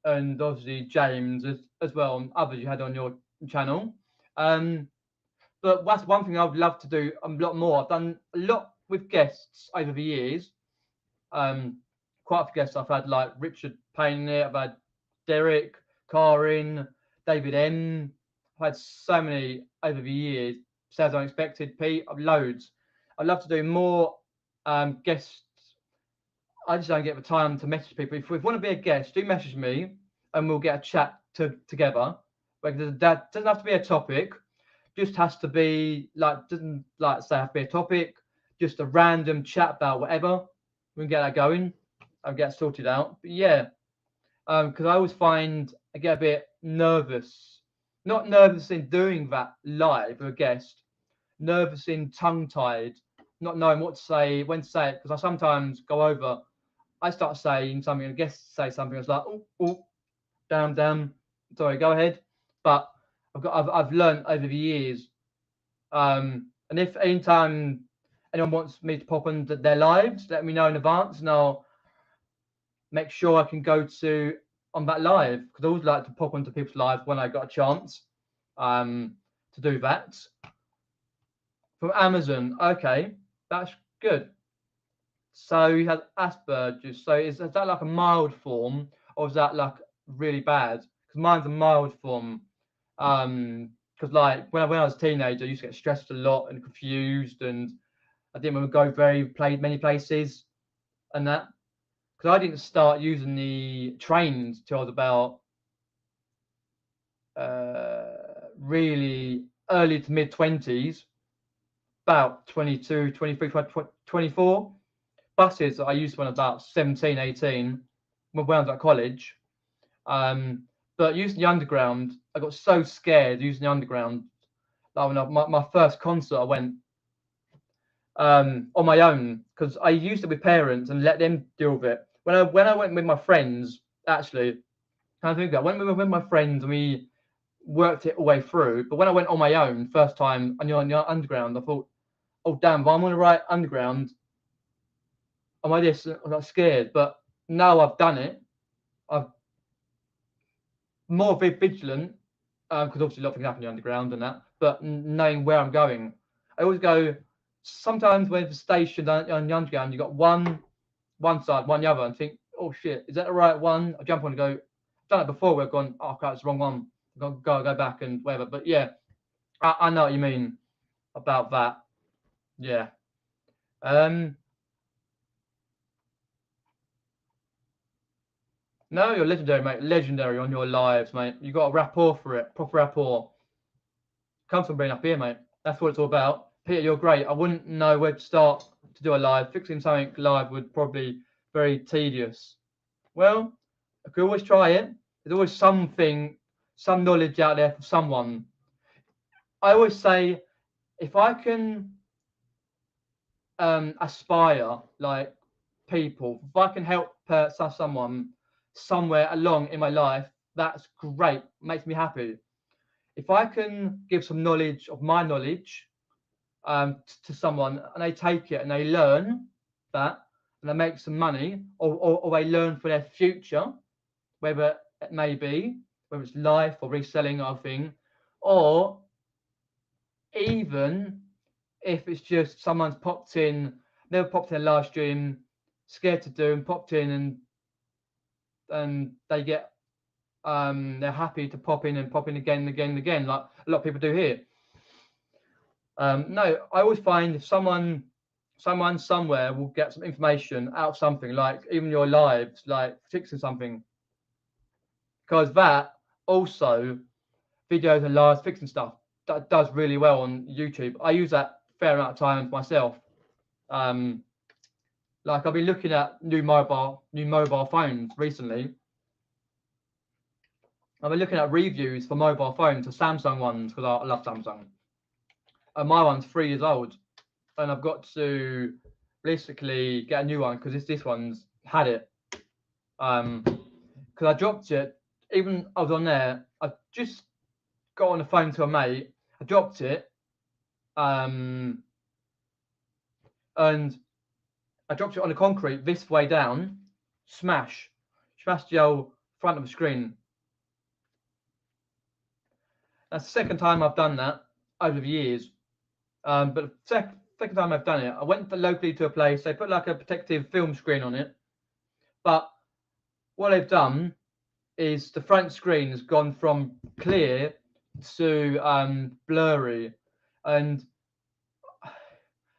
and obviously James as well, and others you had on your channel. But that's one thing I would love to do a lot more. I've done a lot with guests over the years. Quite a few guests I've had, like Richard Payne there, I've had Derek, Karin, David M. I've had so many over the years. Sales Unexpected, Pete, I've loads. I'd love to do more guests. I just don't get the time to message people. If you want to be a guest, do message me and we'll get a chat together. That doesn't have to be a topic. Just has to be doesn't say have to be a topic. Just a random chat about whatever. We can get that going and get sorted out. But yeah, because I always find I get a bit nervous. Not nervous in doing that live with a guest. Nervous in tongue-tied, not knowing what to say, when to say it. Because I sometimes go over. I start saying something, and a guest say something. It's like, oh, damn. Sorry, go ahead. But I've learned over the years. And if anytime anyone wants me to pop into their lives, let me know in advance, and I'll make sure I can go on that live, because I always like to pop into people's lives when I got a chance to do that. From Amazon, okay, that's good. So you had Asperger's. So is that like a mild form, or is that like really bad? Because mine's a mild form. Because like when I was a teenager, I used to get stressed a lot and confused, and I didn't want to go many places, and that. Because I didn't start using the trains till I was about really early to mid 20s, about 22, 23, 24. Buses I used when I was about 17, 18, when I was at college. But using the underground, I got so scared using the underground. Like when my first concert, I went on my own, because I used to be parents and let them deal with it. When I went with my friends, actually, I think that when we were with my friends and we worked it all the way through. But when I went on my own first time on the underground, I thought, oh damn, if I'm on the right underground, am I just scared? But now I've done it. I'm more vigilant, because obviously a lot of things happen in the underground and that. But knowing where I'm going, I always go. Sometimes when the station on the underground, you got one side, one the other, and think, oh shit, is that the right one? I jump on and go. I've done it before. We've gone, oh crap, it's the wrong one. Go back and whatever. But yeah, I know what you mean about that. Yeah. No, you're legendary, mate. Legendary on your lives, mate. You got a rapport for it. Proper rapport. Comes from being up here, mate. That's what it's all about. Peter, you're great. I wouldn't know where to start to do a live. Fixing something live would probably be very tedious. Well, I could always try it. There's always something, some knowledge out there for someone. I always say, if I can aspire like people, if I can help someone somewhere along in my life, that's great. Makes me happy. If I can give some knowledge of my knowledge to someone, and they take it and they learn that, and they make some money, or they learn for their future, whether it may be, whether it's life or reselling or thing, or even if it's just someone's never popped in a live stream, scared to do, and popped in, and they get they're happy to pop in again and again and again, like a lot of people do here. No, I always find if someone someone somewhere will get some information out of something, like even your lives, like fixing something. Because that also, videos and lives fixing stuff, that does really well on YouTube. I use that a fair amount of time myself. Like I've been looking at new mobile phones recently. I've been looking at reviews for mobile phones, for Samsung ones, because I love Samsung. And my one's 3 years old, and I've got to basically get a new one because this one's had it. Because I dropped it, even I was on there. I just got on the phone to a mate. I dropped it, and I dropped it on the concrete this way down. Smashed the whole front of the screen. That's the second time I've done that over the years. But the second time I've done it, I went locally to a place. They put like a protective film screen on it, but what they've done is the front screen has gone from clear to blurry, and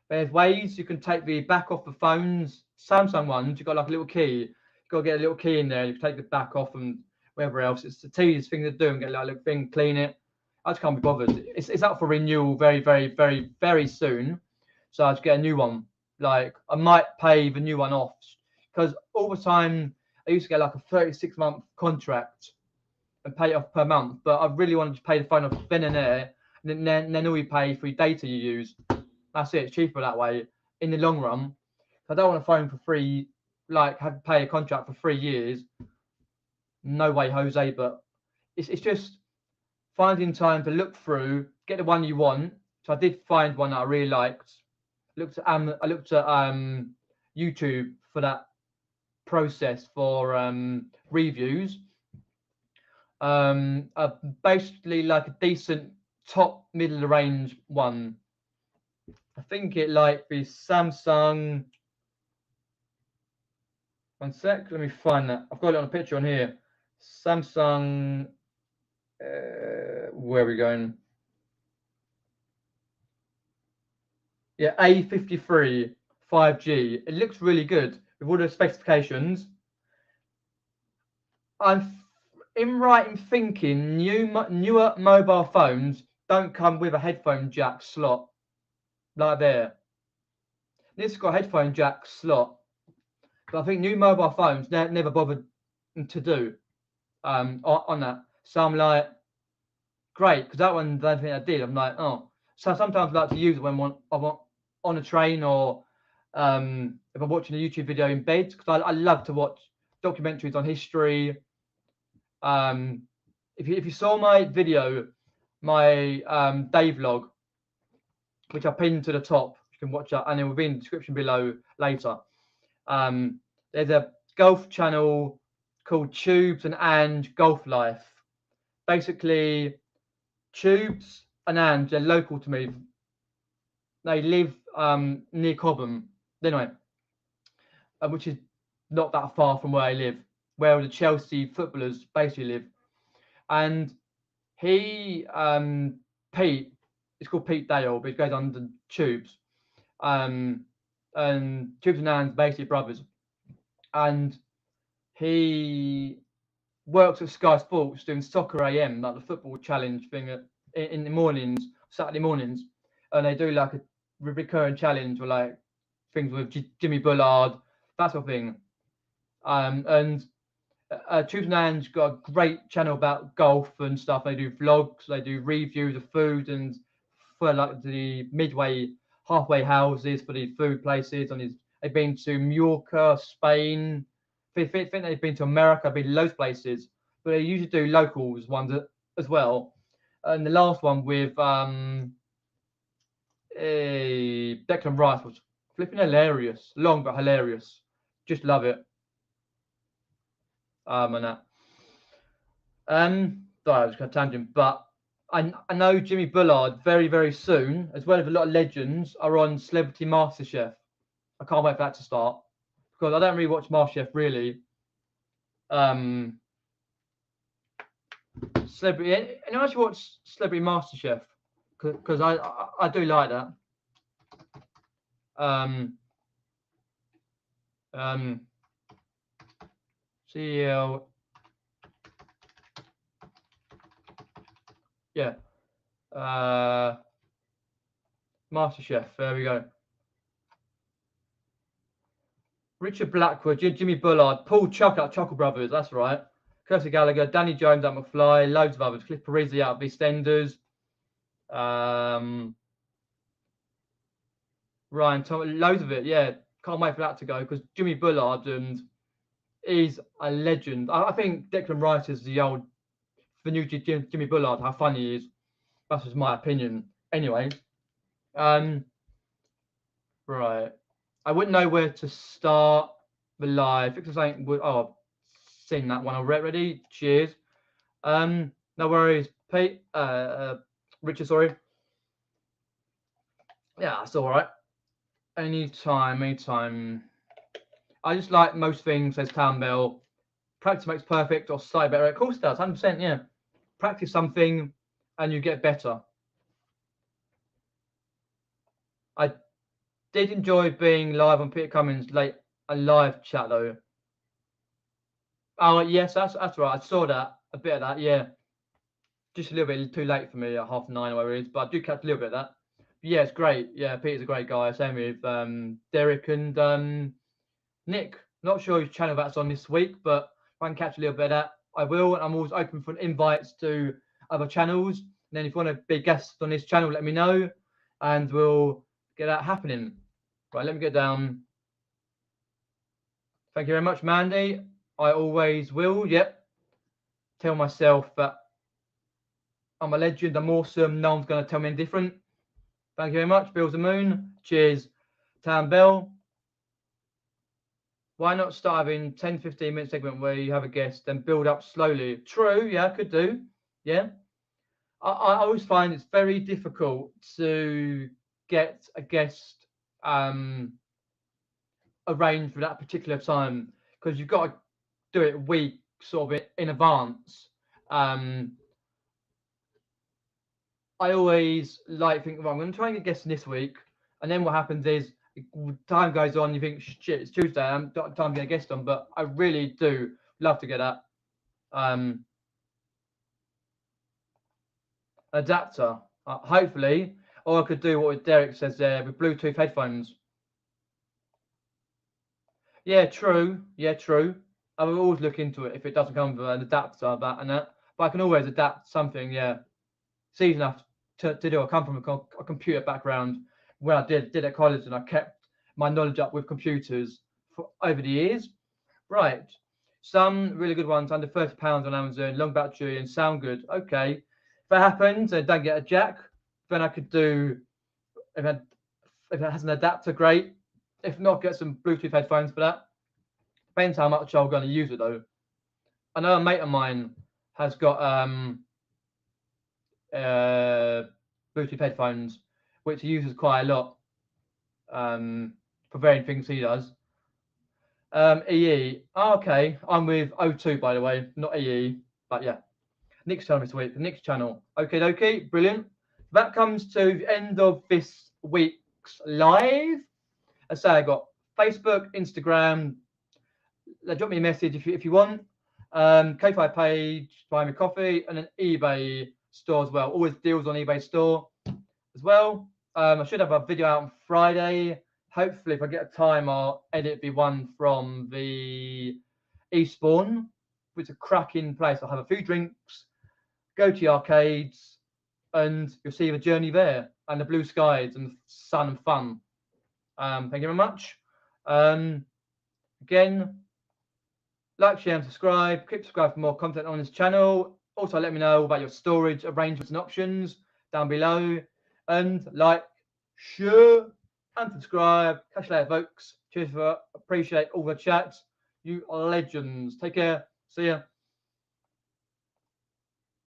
there's ways you can take the back off the phones. Samsung ones, you've got like a little key. You've got to get a little key in there. You can take the back off and whatever else. It's the tedious thing to do and get like a little thing, clean it. I just can't be bothered. It's up for renewal very, very, very, very soon. So I just get a new one. Like I might pay the new one off because all the time I used to get like a 36-month contract and pay it off per month. But I really wanted to pay the phone off then and there, and then all you pay for your data you use. That's it. It's cheaper that way in the long run. I don't want a phone for free, like have to pay a contract for 3 years. No way, Jose. But it's just finding time to look through, get the one you want. So I did find one that I really liked. I looked at YouTube for that process for reviews. Basically like a decent top middle of the range one. I think it like the Samsung. One sec, let me find that. I've got it on a picture on here. Samsung. Where are we going? Yeah, A53 5G. It looks really good with all the specifications. I'm right in thinking newer mobile phones don't come with a headphone jack slot like there. This has got a headphone jack slot, but I think new mobile phones never bothered to do on that. So I'm like, great, because that one, I don't think I did. I'm like, oh. So sometimes I like to use it when I want on a train or if I'm watching a YouTube video in bed, because I love to watch documentaries on history. If you saw my video, my day vlog, which I pinned to the top, you can watch that, and it will be in the description below later. There's a golf channel called Tubes and Golf Life. Basically, Tubes and Ange, they're local to me. They live near Cobham, anyway, which is not that far from where I live, where the Chelsea footballers basically live. And he, Pete, it's called Pete Dale, but it goes under Tubes. And Tubes and Ange basically brothers. And he works at Sky Sports doing Soccer AM, like the football challenge thing in the mornings, Saturday mornings. And they do like a recurring challenge with like things with Jimmy Bullard, that sort of thing. And Tubes and Ange got a great channel about golf and stuff. They do vlogs, they do reviews of food, and for like the halfway houses for the food places. And they've been to Mallorca, Spain. I think they've been to America, been to loads of places, but they usually do locals ones as well. And the last one with Declan Rice was flipping hilarious, long but hilarious. Just love it. And that. Sorry, I was going to tangent, but I know Jimmy Bullard very, very soon, as well as a lot of legends, are on Celebrity MasterChef. I can't wait for that to start because I don't really watch MasterChef really. Celebrity, anyone actually watch Celebrity MasterChef? Because I do like that. CL, yeah, MasterChef. There we go. Richard Blackwood, Jimmy Bullard, Paul Chuck out Chuckle Brothers. That's right. Kirsty Gallagher, Danny Jones out McFly, loads of others. Cliff Parisi out of EastEnders. Ryan Tom, loads of it. Yeah, can't wait for that to go because Jimmy Bullard and is a legend. I think Declan Rice is the new Jimmy Bullard. How funny he is. That's just my opinion. Anyway, right. I wouldn't know where to start the live. Fix something. Oh, I've seen that one already. Cheers. No worries, Pete. Richard, sorry. Yeah, that's all right. Anytime. I just like most things, says Town Bell. Practice makes perfect or start better. Of course it does, 100%, yeah. Practice something and you get better. I did enjoy being live on Peter Cummins' a live chat though. Oh yes, that's right. I saw that, a bit of that, yeah. Just a little bit too late for me at 9:30 or whatever it is, but I do catch a little bit of that. But yeah, it's great. Yeah, Peter's a great guy. Same with Derek and Nick. Not sure whose channel that's on this week, but if I can catch a little bit of that, I will. And I'm always open for invites to other channels. And then if you want to be a guest on this channel, let me know, and we'll get that happening. Right, let me get down. Thank you very much, Mandy. I always will. Yep. Tell myself that I'm a legend. I'm awesome. No one's going to tell me any different. Thank you very much. Bill's the Moon. Cheers. Town Bell. Why not start having 10-15 minute segment where you have a guest, then build up slowly? True, yeah, could do. Yeah. I always find it's very difficult to get a guest arranged for that particular time because you've got to do it weeks sort of in advance. I always think, well, I'm going to try and get guests this week, and then what happens is time goes on, you think, shit, it's Tuesday, I'm time to get a guest on, but I really do love to get that adapter, hopefully, or I could do what Derek says there with Bluetooth headphones. Yeah, true. I will always look into it if it doesn't come with an adapter, but I can always adapt something. Yeah, it's easy enough to do. I come from a computer background where I did at college, and I kept my knowledge up with computers for over the years. Right, some really good ones under £30 on Amazon, long battery and sound good. Okay, if that happens and don't get a jack, then I could do if it has an adapter, great. If not, get some Bluetooth headphones for that. Depends how much I'm going to use it though. I know a mate of mine has got Bluetooth headphones, which he uses quite a lot for varying things he does. EE. Oh, okay. I'm with O2, by the way, not EE, but yeah. Nick's channel this week. Nick's channel. Okay, brilliant. That comes to the end of this week's live. I say I got Facebook, Instagram. Drop me a message if you want. Ko-Fi page, buy me coffee, and an eBay store as well. Always deals on eBay store as well. I should have a video out on Friday. Hopefully, if I get time, I'll edit the one from the Eastbourne, which is a cracking place. I'll have a few drinks, go to the arcades, and you'll see the journey there and the blue skies and the sun and fun. Thank you very much. Again, like, share, and subscribe. Keep subscribed for more content on this channel. Also, let me know about your storage arrangements and options down below. And like, share, and subscribe. Catch you later, folks. Cheers for appreciate all the chats. You are legends. Take care. See ya.